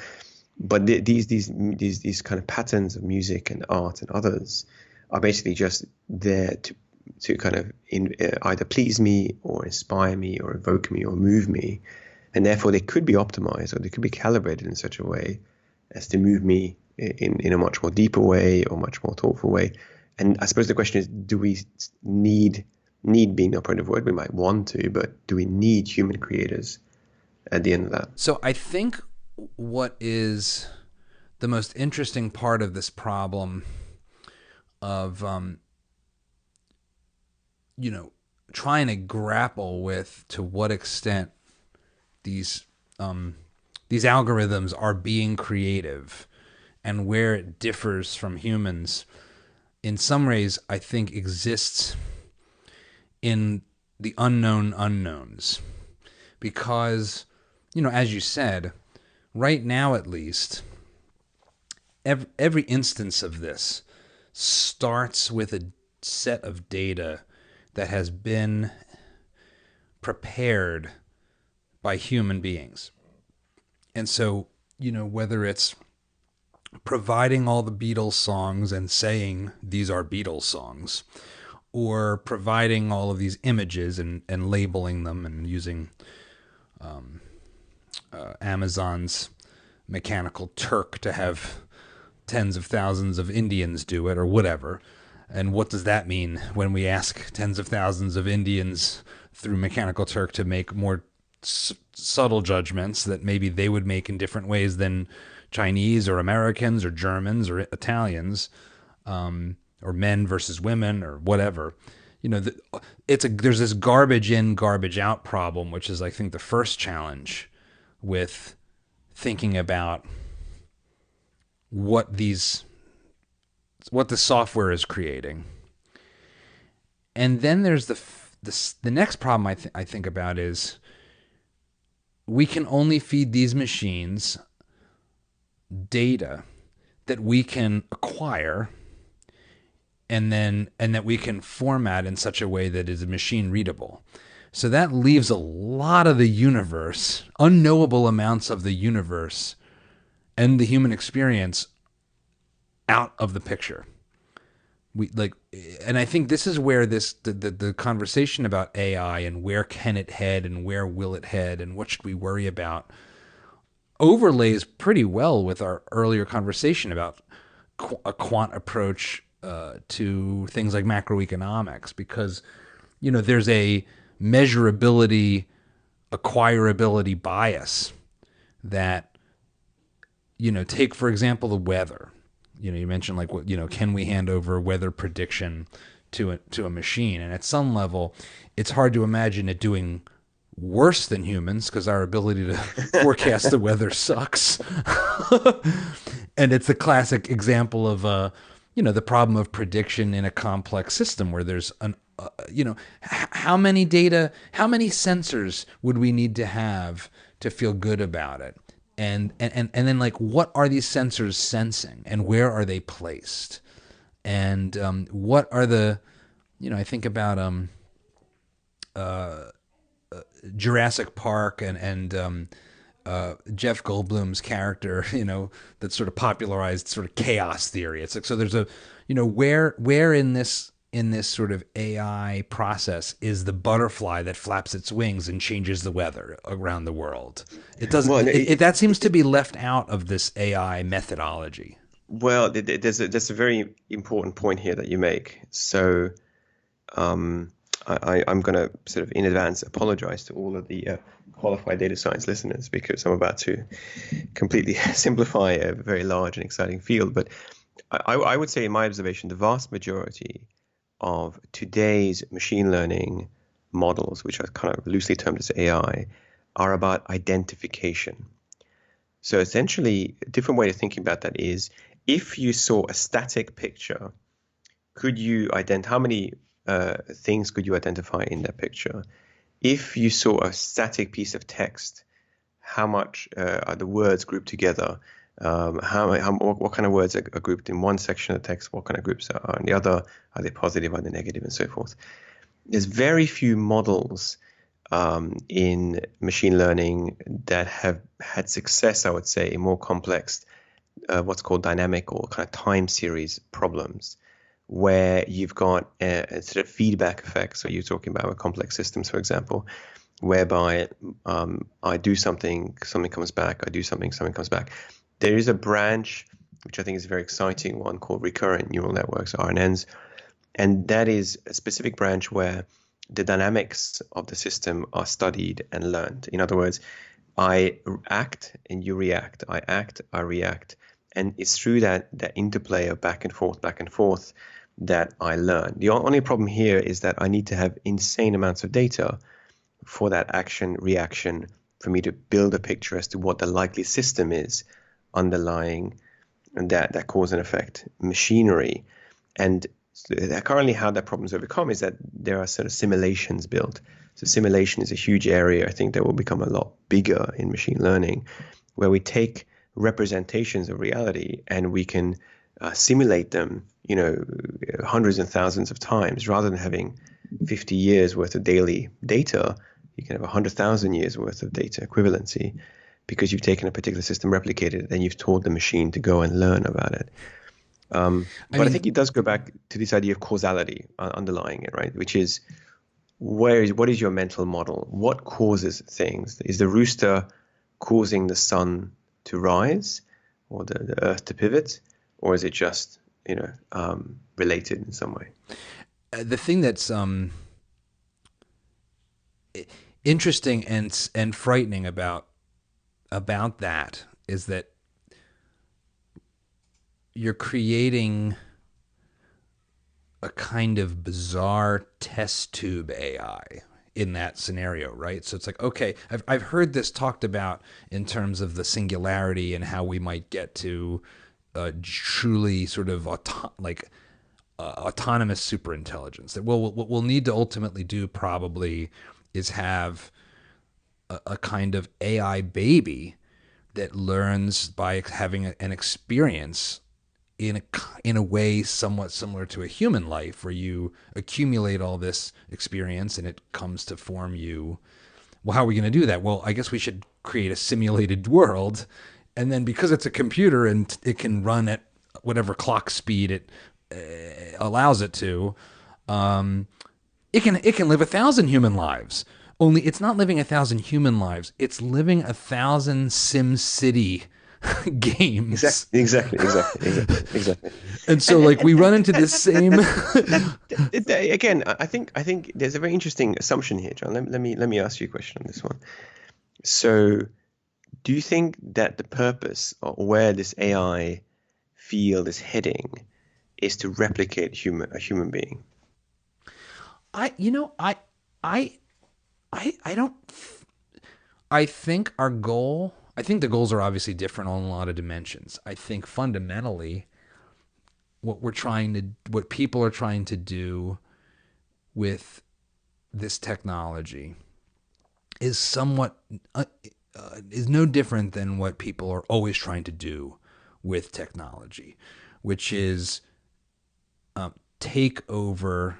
But these kind of patterns of music and art and others are basically just there to kind of either please me or inspire me or evoke me or move me, and therefore they could be optimized or they could be calibrated in such a way as to move me in a much more deeper way or much more thoughtful way. And I suppose the question is, do we need being the operative word? We might want to, but do we need human creators at the end of that? So I think what is the most interesting part of this problem of, trying to grapple with to what extent these algorithms are being creative and where it differs from humans, in some ways, I think exists in the unknown unknowns. Because, as you said, right now at least, every instance of this starts with a set of data that has been prepared by human beings. And so, whether it's providing all the Beatles songs and saying these are Beatles songs, or providing all of these images and labeling them and using Amazon's Mechanical Turk to have tens of thousands of Indians do it, or whatever. And what does that mean when we ask tens of thousands of Indians through Mechanical Turk to make more subtle judgments that maybe they would make in different ways than Chinese or Americans or Germans or Italians, or men versus women or whatever? There's this garbage in, garbage out problem, which is, I think, the first challenge with thinking about what the software is creating. And then there's the next problem I think about is, we can only feed these machines data that we can acquire and that we can format in such a way that is machine readable. So that leaves a lot of the universe, unknowable amounts of the universe and the human experience, out of the picture. And I think this is where the conversation about AI and where can it head and where will it head and what should we worry about overlays pretty well with our earlier conversation about a quant approach to things like macroeconomics, because there's a measurability, acquirability bias that take, for example, the weather. You mentioned can we hand over weather prediction to a machine? And at some level, it's hard to imagine it doing worse than humans, because our ability to forecast the weather sucks. And it's a classic example of the problem of prediction in a complex system where there's how many sensors would we need to have to feel good about it? And then what are these sensors sensing and where are they placed? And what are the, I think about Jurassic Park and Jeff Goldblum's character, that sort of popularized sort of chaos theory. It's like, so there's a, where in this sort of AI process is the butterfly that flaps its wings and changes the weather around the world. It doesn't. Well, That seems to be left out of this AI methodology. well, there's a very important point here that you make. So I'm going to sort of in advance apologize to all of the qualified data science listeners because I'm about to completely simplify a very large and exciting field. But I would say, in my observation, the vast majority of today's machine learning models, which are kind of loosely termed as AI, are about identification. So essentially, a different way of thinking about that is, if you saw a static picture, could you how many things could you identify in that picture? If you saw a static piece of text, how much are the words grouped together? What kind of words are grouped in one section of the text? What kind of groups are in the other? Are they positive? Are they negative? And so forth. There's very few models in machine learning that have had success, I would say, in more complex, what's called dynamic or kind of time series problems, where you've got a sort of feedback effect. So you're talking about complex systems, for example, whereby I do something, something comes back, I do something, something comes back. There is a branch, which I think is a very exciting one, called recurrent neural networks, RNNs. And that is a specific branch where the dynamics of the system are studied and learned. In other words, I act and you react. I act, I react. And it's through that interplay of back and forth that I learn. The only problem here is that I need to have insane amounts of data for that action, reaction, for me to build a picture as to what the likely system is underlying that cause and effect machinery. And currently how that problem is overcome is that there are sort of simulations built. So simulation is a huge area, I think, that will become a lot bigger in machine learning, where we take representations of reality and we can simulate them, hundreds and thousands of times. Rather than having 50 years worth of daily data, you can have 100,000 years worth of data equivalency, because you've taken a particular system, replicated it, and you've taught the machine to go and learn about it. I think it does go back to this idea of causality underlying it, right? Which is, what is your mental model? What causes things? Is the rooster causing the sun to rise or the earth to pivot? Or is it just, related in some way? The thing that's interesting and frightening about that is that you're creating a kind of bizarre test tube AI in that scenario, right? So it's like, okay, I've heard this talked about in terms of the singularity and how we might get to truly sort of autonomous superintelligence. That what we'll need to ultimately do probably is have a kind of AI baby that learns by having an experience in a way somewhat similar to a human life, where you accumulate all this experience and it comes to form you. Well, how are we going to do that? Well, I guess we should create a simulated world, and then because it's a computer and it can run at whatever clock speed it allows it to, it can live 1,000 human lives. Only it's not living 1,000 human lives. It's living 1,000 Sim City games. Exactly. And so, we run into this same. Again, I think there's a very interesting assumption here, John. Let me ask you a question on this one. So, do you think that the purpose or where this AI field is heading is to replicate a human being? I don't. I think our goal. I think the goals are obviously different on a lot of dimensions. I think fundamentally, what people are trying to do with this technology is somewhat is no different than what people are always trying to do with technology, which is take over,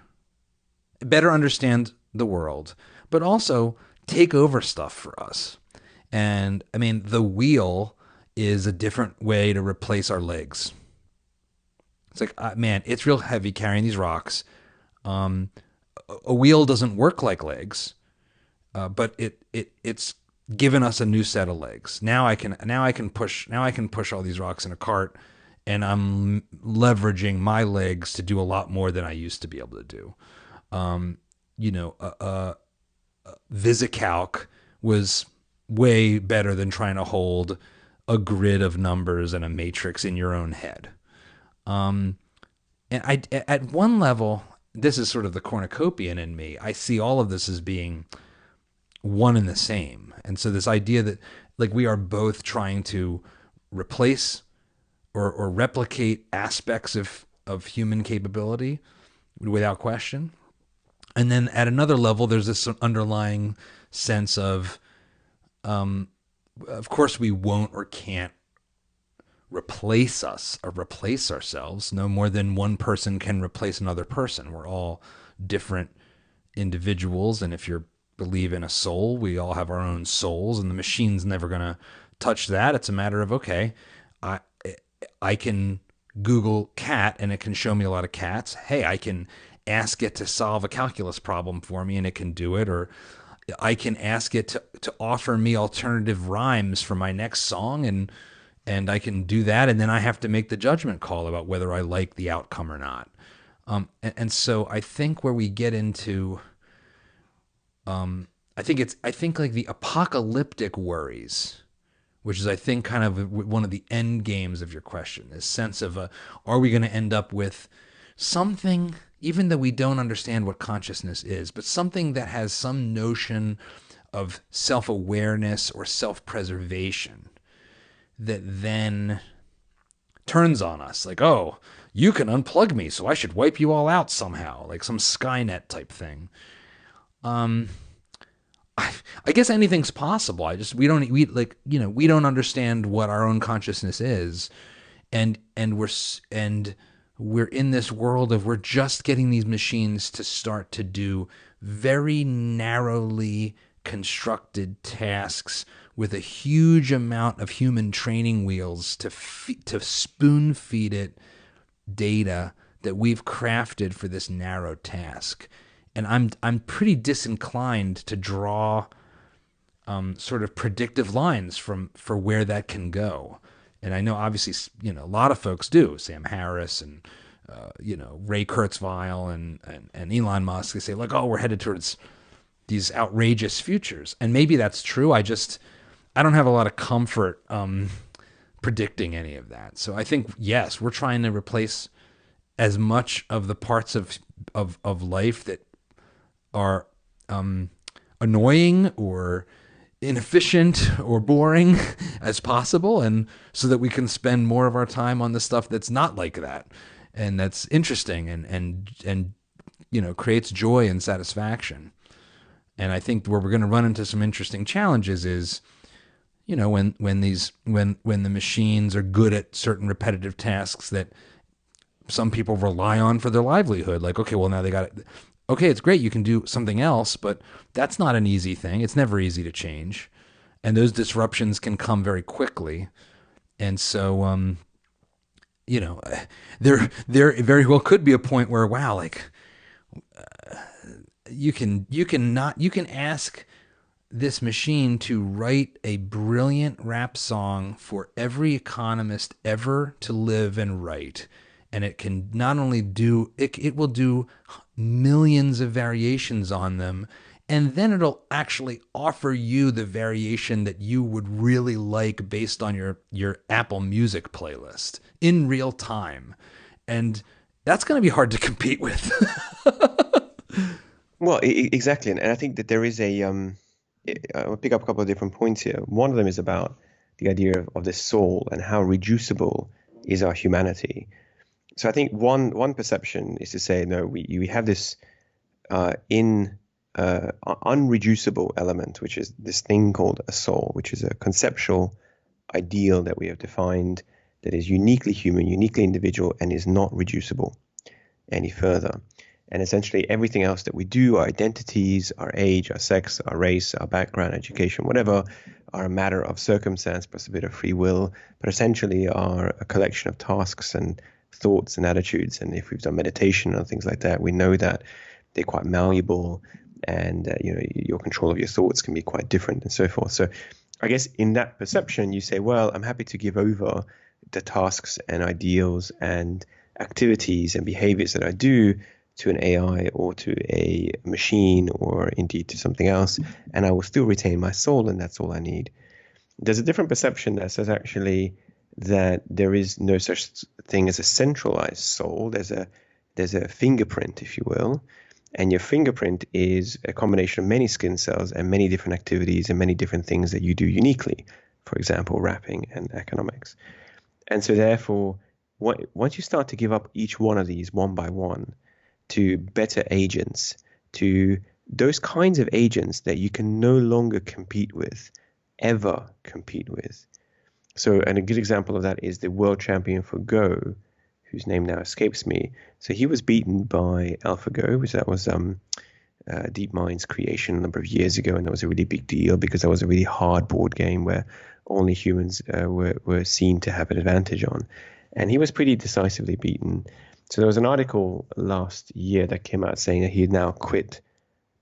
better understand the world, but also take over stuff for us. And I mean, the wheel is a different way to replace our legs. It's like, man, it's real heavy carrying these rocks. A wheel doesn't work like legs, but it's given us a new set of legs. Now I can push all these rocks in a cart, and I'm leveraging my legs to do a lot more than I used to be able to do. VisiCalc was way better than trying to hold a grid of numbers and a matrix in your own head. And at one level, this is sort of the cornucopian in me. I see all of this as being one and the same. And so this idea that like we are both trying to replace or replicate aspects of human capability without question. And then at another level, there's this underlying sense of course we won't or can't replace us or replace ourselves. No more than one person can replace another person. We're all different individuals. And if you believe in a soul, we all have our own souls, and the machine's never going to touch that. It's a matter of, okay, I can Google cat and it can show me a lot of cats. Hey, I can ask it to solve a calculus problem for me and it can do it. Or I can ask it to offer me alternative rhymes for my next song, and I can do that. And then I have to make the judgment call about whether I like the outcome or not. And so I think where we get into, I think like the apocalyptic worries, which is, I think, kind of one of the end games of your question, this sense of, are we going to end up with something, even though we don't understand what consciousness is, but something that has some notion of self-awareness or self-preservation that then turns on us like, oh, you can unplug me, so I should wipe you all out somehow, like some Skynet type thing. I guess anything's possible. We don't understand what our own consciousness is, and we're in this world of, we're just getting these machines to start to do very narrowly constructed tasks with a huge amount of human training wheels to spoon feed it data that we've crafted for this narrow task. And I'm pretty disinclined to draw sort of predictive lines for where that can go. And I know obviously, a lot of folks do. Sam Harris and Ray Kurzweil and Elon Musk. They say like, oh, we're headed towards these outrageous futures, and maybe that's true. I don't have a lot of comfort predicting any of that. So I think, yes, we're trying to replace as much of the parts of life that are annoying or inefficient or boring as possible, and so that we can spend more of our time on the stuff that's not like that, and that's interesting and creates joy and satisfaction. And I think where we're going to run into some interesting challenges is, when the machines are good at certain repetitive tasks that some people rely on for their livelihood. Like, okay, well, now they got it. Okay, it's great, you can do something else, but that's not an easy thing. It's never easy to change. And those disruptions can come very quickly. And so, there very well could be a point where, wow, like, you can ask this machine to write a brilliant rap song for every economist ever to live and write. And it can not only do, it will do millions of variations on them. And then it'll actually offer you the variation that you would really like based on your Apple Music playlist in real time. And that's going to be hard to compete with. Well, exactly. And I think that there is I'll pick up a couple of different points here. One of them is about the idea of the soul and how reducible is our humanity. So I think one perception is to say, no, we have this unreducible element, which is this thing called a soul, which is a conceptual ideal that we have defined that is uniquely human, uniquely individual, and is not reducible. any further. And essentially everything else that we do, our identities, our age, our sex, our race, our background, education, whatever, are a matter of circumstance plus a bit of free will, but essentially are a collection of tasks and thoughts and attitudes. And if we've done meditation and things like that, we know that they're quite malleable, and your control of your thoughts can be quite different and so forth. So I guess in that perception, you say, well, I'm happy to give over the tasks and ideals and activities and behaviors that I do to an AI or to a machine or indeed to something else, and I will still retain my soul, and that's all I need. There's a different perception that says actually that there is no such thing as a centralized soul. There's a fingerprint, if you will, and your fingerprint is a combination of many skin cells and many different activities and many different things that you do uniquely, for example, rapping and economics. And so therefore, once you start to give up each one of these one by one to better agents, to those kinds of agents that you can no longer compete with, ever compete with. So, and a good example of that is the world champion for Go, whose name now escapes me. So he was beaten by AlphaGo, which that was DeepMind's creation a number of years ago, and that was a really big deal because that was a really hard board game where only humans were seen to have an advantage on. And he was pretty decisively beaten. So there was an article last year that came out saying that he had now quit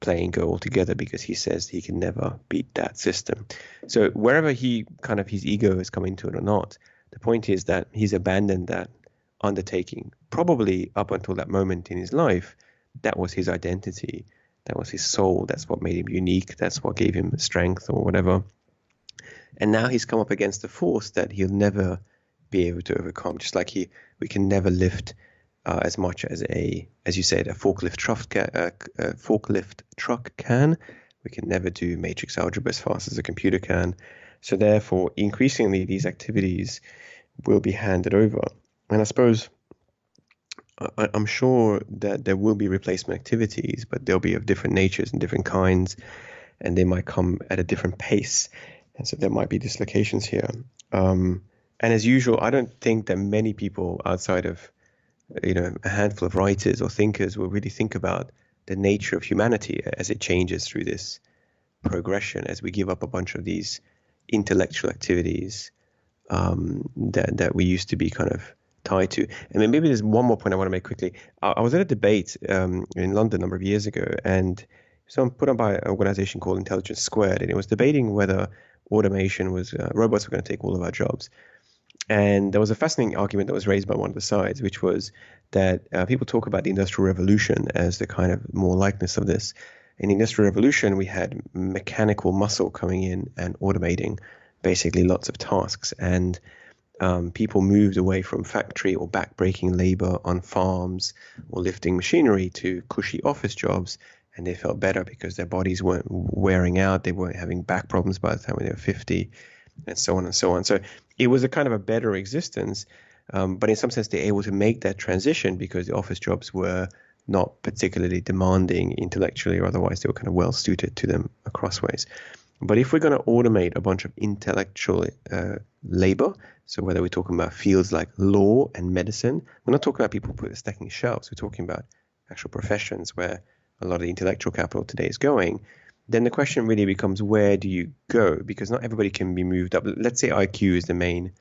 playing Go altogether because he says he can never beat that system. So wherever he kind of his ego has come into it or not, the point is that he's abandoned that undertaking. Probably up until that moment in his life, that was his identity, that was his soul, that's what made him unique, that's what gave him strength or whatever. And now he's come up against a force that he'll never be able to overcome, just like we can never lift as much as as you said, a forklift truck can. We can never do matrix algebra as fast as a computer can. So therefore, increasingly, these activities will be handed over. And I suppose I'm sure that there will be replacement activities, but they'll be of different natures and different kinds, and they might come at a different pace. And so there might be dislocations here. And as usual, I don't think that many people outside of a handful of writers or thinkers will really think about the nature of humanity as it changes through this progression, as we give up a bunch of these intellectual activities that we used to be kind of tied to. And then maybe there's one more point I want to make quickly. I was at a debate in London a number of years ago, and someone put on by an organization called Intelligence Squared, and it was debating whether automation was robots were going to take all of our jobs. And there was a fascinating argument that was raised by one of the sides, which was that people talk about the Industrial Revolution as the kind of more likeness of this. In the Industrial Revolution, we had mechanical muscle coming in and automating basically lots of tasks. And people moved away from factory or backbreaking labor on farms or lifting machinery to cushy office jobs. And they felt better because their bodies weren't wearing out. They weren't having back problems by the time they were 50. And so on and so on. So it was a kind of a better existence, but in some sense they're able to make that transition because the office jobs were not particularly demanding intellectually, or otherwise they were kind of well suited to them across ways. But if we're going to automate a bunch of intellectual labor, so whether we're talking about fields like law and medicine, we're not talking about people stacking shelves, we're talking about actual professions where a lot of the intellectual capital today is going, then the question really becomes, where do you go? Because not everybody can be moved up. Let's say IQ is the main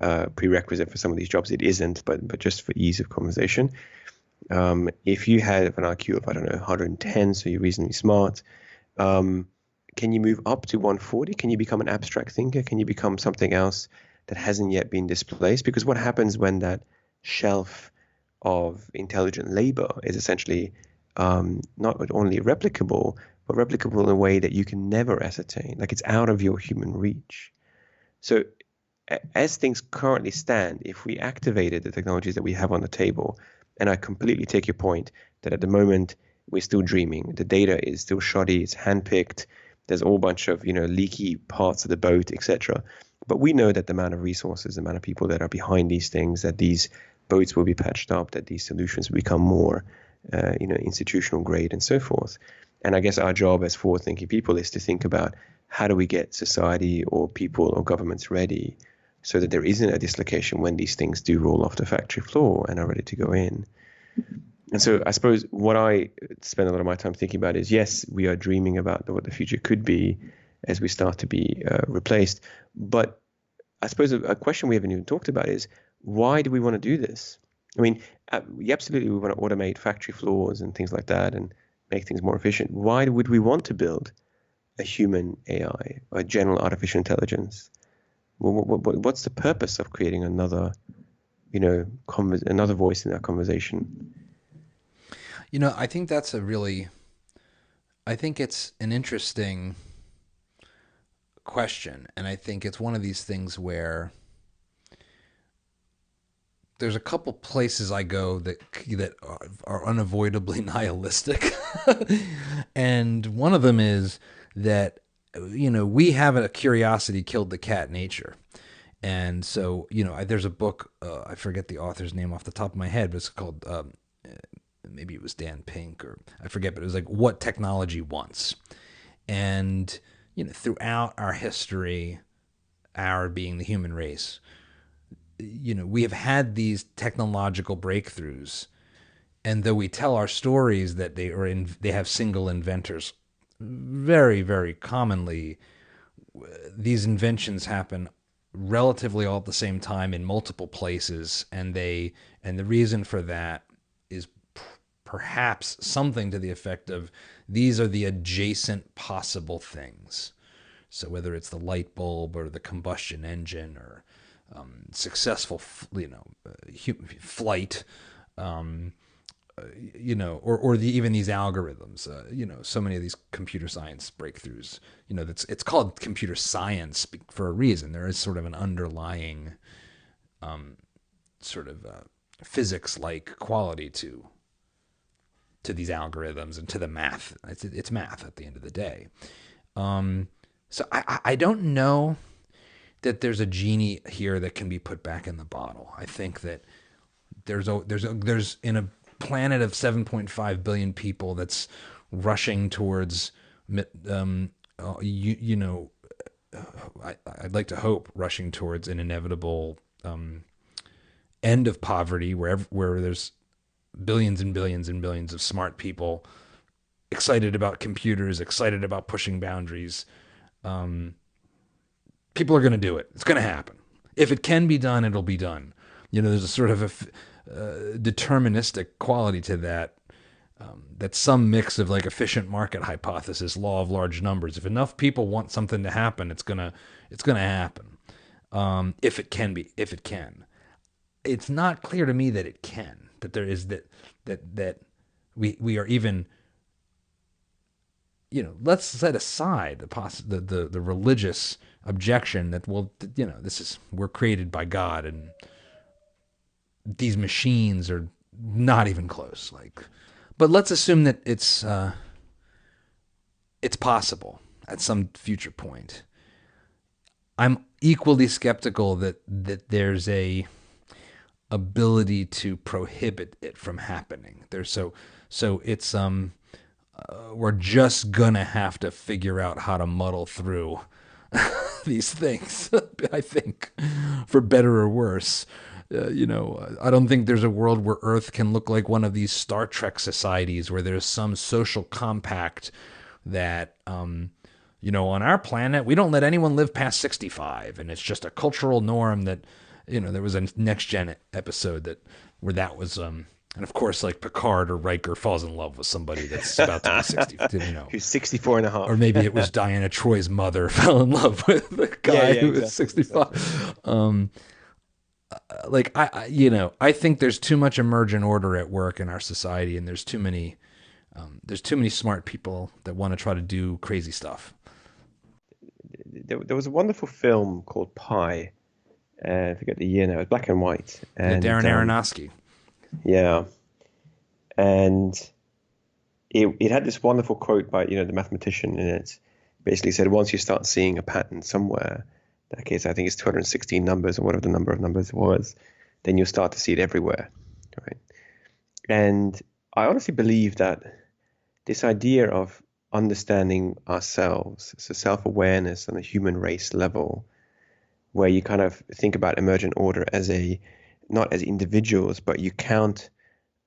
prerequisite for some of these jobs. It isn't, but just for ease of conversation. If you have an IQ of, 110, so you're reasonably smart, can you move up to 140? Can you become an abstract thinker? Can you become something else that hasn't yet been displaced? Because what happens when that shelf of intelligent labor is essentially not only replicable, but replicable in a way that you can never ascertain, like it's out of your human reach. So as things currently stand, if we activated the technologies that we have on the table, and I completely take your point that at the moment we're still dreaming, the data is still shoddy, it's handpicked, there's a whole bunch of leaky parts of the boat, etc. But we know that the amount of resources, the amount of people that are behind these things, that these boats will be patched up, that these solutions will become more institutional grade and so forth. And I guess our job as forward-thinking people is to think about how do we get society or people or governments ready so that there isn't a dislocation when these things do roll off the factory floor and are ready to go in. And so I suppose what I spend a lot of my time thinking about is, yes, we are dreaming about what the future could be as we start to be replaced. But I suppose a question we haven't even talked about is, why do we want to do this? I mean, absolutely, we want to automate factory floors and things like that and make things more efficient. Why would we want to build a human AI or a general artificial intelligence? What's the purpose of creating another, another voice in that conversation? I think I think it's an interesting question, and I think it's one of these things where there's a couple places I go that are unavoidably nihilistic, and one of them is that we have a curiosity killed the cat nature. And so, there's a book, I forget the author's name off the top of my head, but it's called, maybe it was Dan Pink, or I forget, but it was like What Technology Wants. And, throughout our history, our being the human race, we have had these technological breakthroughs. And though we tell our stories that they have single inventors, very, very commonly, these inventions happen relatively all at the same time in multiple places, and the reason for that is perhaps something to the effect of, these are the adjacent possible things. So whether it's the light bulb or the combustion engine or successful flight, or even these algorithms, so many of these computer science breakthroughs, it's called computer science for a reason. There is sort of an underlying physics-like quality to these algorithms and to the math. It's math at the end of the day. So I don't know that there's a genie here that can be put back in the bottle. I think that there's in a planet of 7.5 billion people that's rushing towards, I'd like to hope, rushing towards an inevitable end of poverty, where there's billions and billions and billions of smart people excited about computers, excited about pushing boundaries. People are going to do it. It's going to happen. If it can be done, it'll be done. There's a sort of a deterministic quality to that. That's some mix of like efficient market hypothesis, law of large numbers. If enough people want something to happen, it's gonna happen. If it can. It's not clear to me that it can. That there is that we are even. Let's set aside the religious objection that, well, we're created by God and these machines are not even close. But let's assume that it's possible at some future point. I'm equally skeptical that there's a ability to prohibit it from happening. So it's we're just gonna have to figure out how to muddle through these things. I think, for better or worse. I don't think there's a world where Earth can look like one of these Star Trek societies where there's some social compact that, on our planet, we don't let anyone live past 65. And it's just a cultural norm that, there was a Next Gen episode where that was, and of course, like Picard or Riker falls in love with somebody that's about to be 60, who's 64 and a half. Or maybe it was Diana Troy's mother fell in love with the guy who was 65. Exactly. I think there's too much emergent order at work in our society, and there's too many smart people that want to try to do crazy stuff. There was a wonderful film called Pi. I forget the year now. It's black and white. And Darren Aronofsky. Yeah, and it had this wonderful quote by the mathematician in it. Basically said, once you start seeing a pattern somewhere, in that case I think it's 216 numbers or whatever the number of numbers was, then you'll start to see it everywhere, right? And I honestly believe that this idea of understanding ourselves, so self-awareness on a human race level, where you kind of think about emergent order as not as individuals, but you count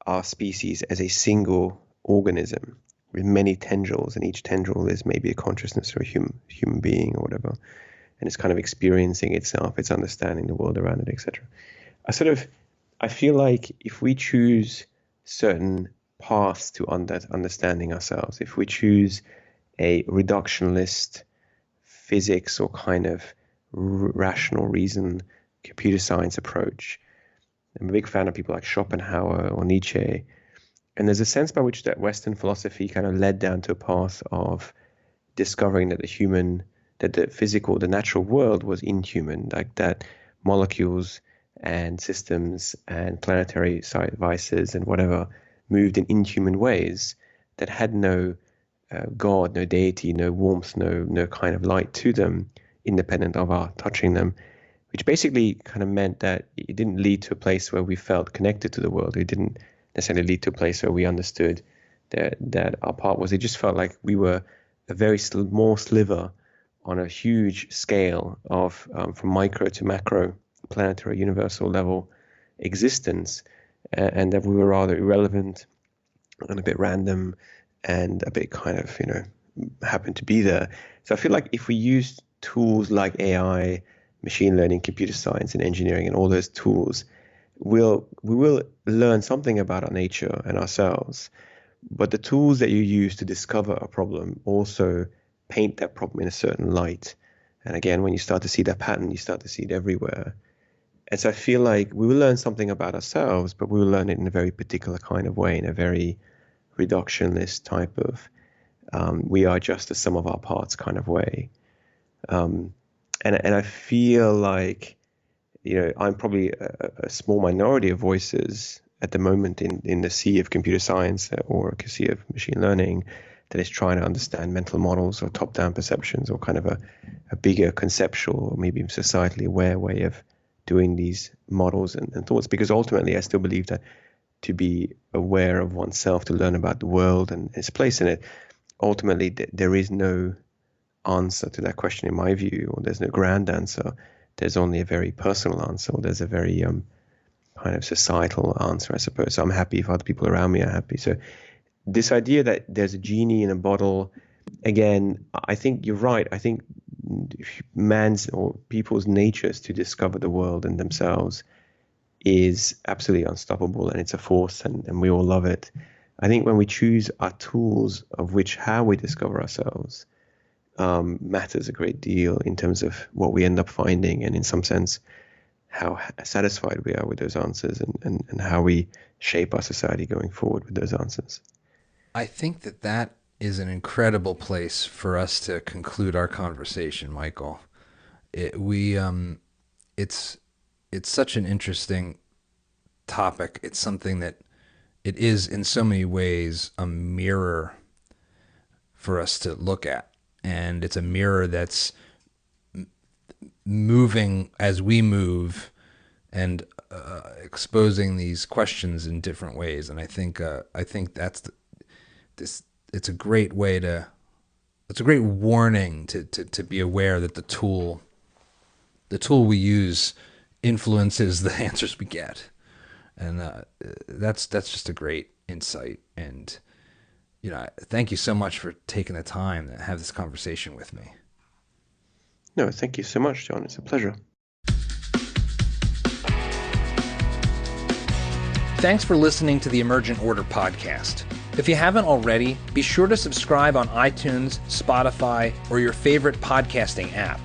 our species as a single organism with many tendrils, and each tendril is maybe a consciousness or a human being or whatever, and it's kind of experiencing itself, it's understanding the world around it, etc. I feel like if we choose certain paths to understanding ourselves, if we choose a reductionist physics or kind of rational reason computer science approach. I'm a big fan of people like Schopenhauer or Nietzsche, and there's a sense by which that Western philosophy kind of led down to a path of discovering that the natural world was inhuman, like that molecules and systems and planetary vices and whatever moved in inhuman ways that had no God, no deity, no warmth, no kind of light to them, independent of our touching them, which basically kind of meant that it didn't lead to a place where we felt connected to the world. It didn't necessarily lead to a place where we understood that our part was. It just felt like we were a very small sliver on a huge scale of from micro to macro, planetary, universal level existence, and that we were rather irrelevant and a bit random and a bit kind of, happened to be there. So I feel like if we use tools like AI, machine learning, computer science, and engineering, and all those tools, we will learn something about our nature and ourselves. But the tools that you use to discover a problem also paint that problem in a certain light. And again, when you start to see that pattern, you start to see it everywhere. And so I feel like we will learn something about ourselves, but we will learn it in a very particular kind of way, in a very reductionist type of we are just the sum of our parts kind of way. And I feel like, I'm probably a small minority of voices at the moment in the sea of computer science or a sea of machine learning that is trying to understand mental models or top-down perceptions or kind of a bigger conceptual or maybe societally aware way of doing these models and thoughts. Because ultimately, I still believe that to be aware of oneself, to learn about the world and its place in it, ultimately there is no answer to that question in my view, or there's no grand answer. There's only a very personal answer, or there's a very kind of societal answer, I suppose. So I'm happy if other people around me are happy. So this idea that there's a genie in a bottle, again, I think you're right. I think man's or people's natures to discover the world and themselves is absolutely unstoppable, and it's a force, and we all love it. I think when we choose our tools of which how we discover ourselves matters a great deal in terms of what we end up finding, and in some sense how satisfied we are with those answers, and how we shape our society going forward with those answers. I think that is an incredible place for us to conclude our conversation, Michael. It's such an interesting topic. It's something that it is in so many ways a mirror for us to look at. And it's a mirror that's moving as we move and exposing these questions in different ways. And I think it's a great way to, it's a great warning to be aware that the tool we use influences the answers we get. And that's just a great insight. And, thank you so much for taking the time to have this conversation with me. No, thank you so much, John. It's a pleasure. Thanks for listening to the Emergent Order podcast. If you haven't already, be sure to subscribe on iTunes, Spotify, or your favorite podcasting app.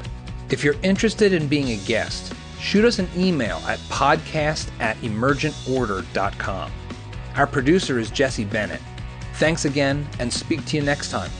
If you're interested in being a guest, shoot us an email at podcast@emergentorder.com. Our producer is Jesse Bennett. Thanks again, and speak to you next time.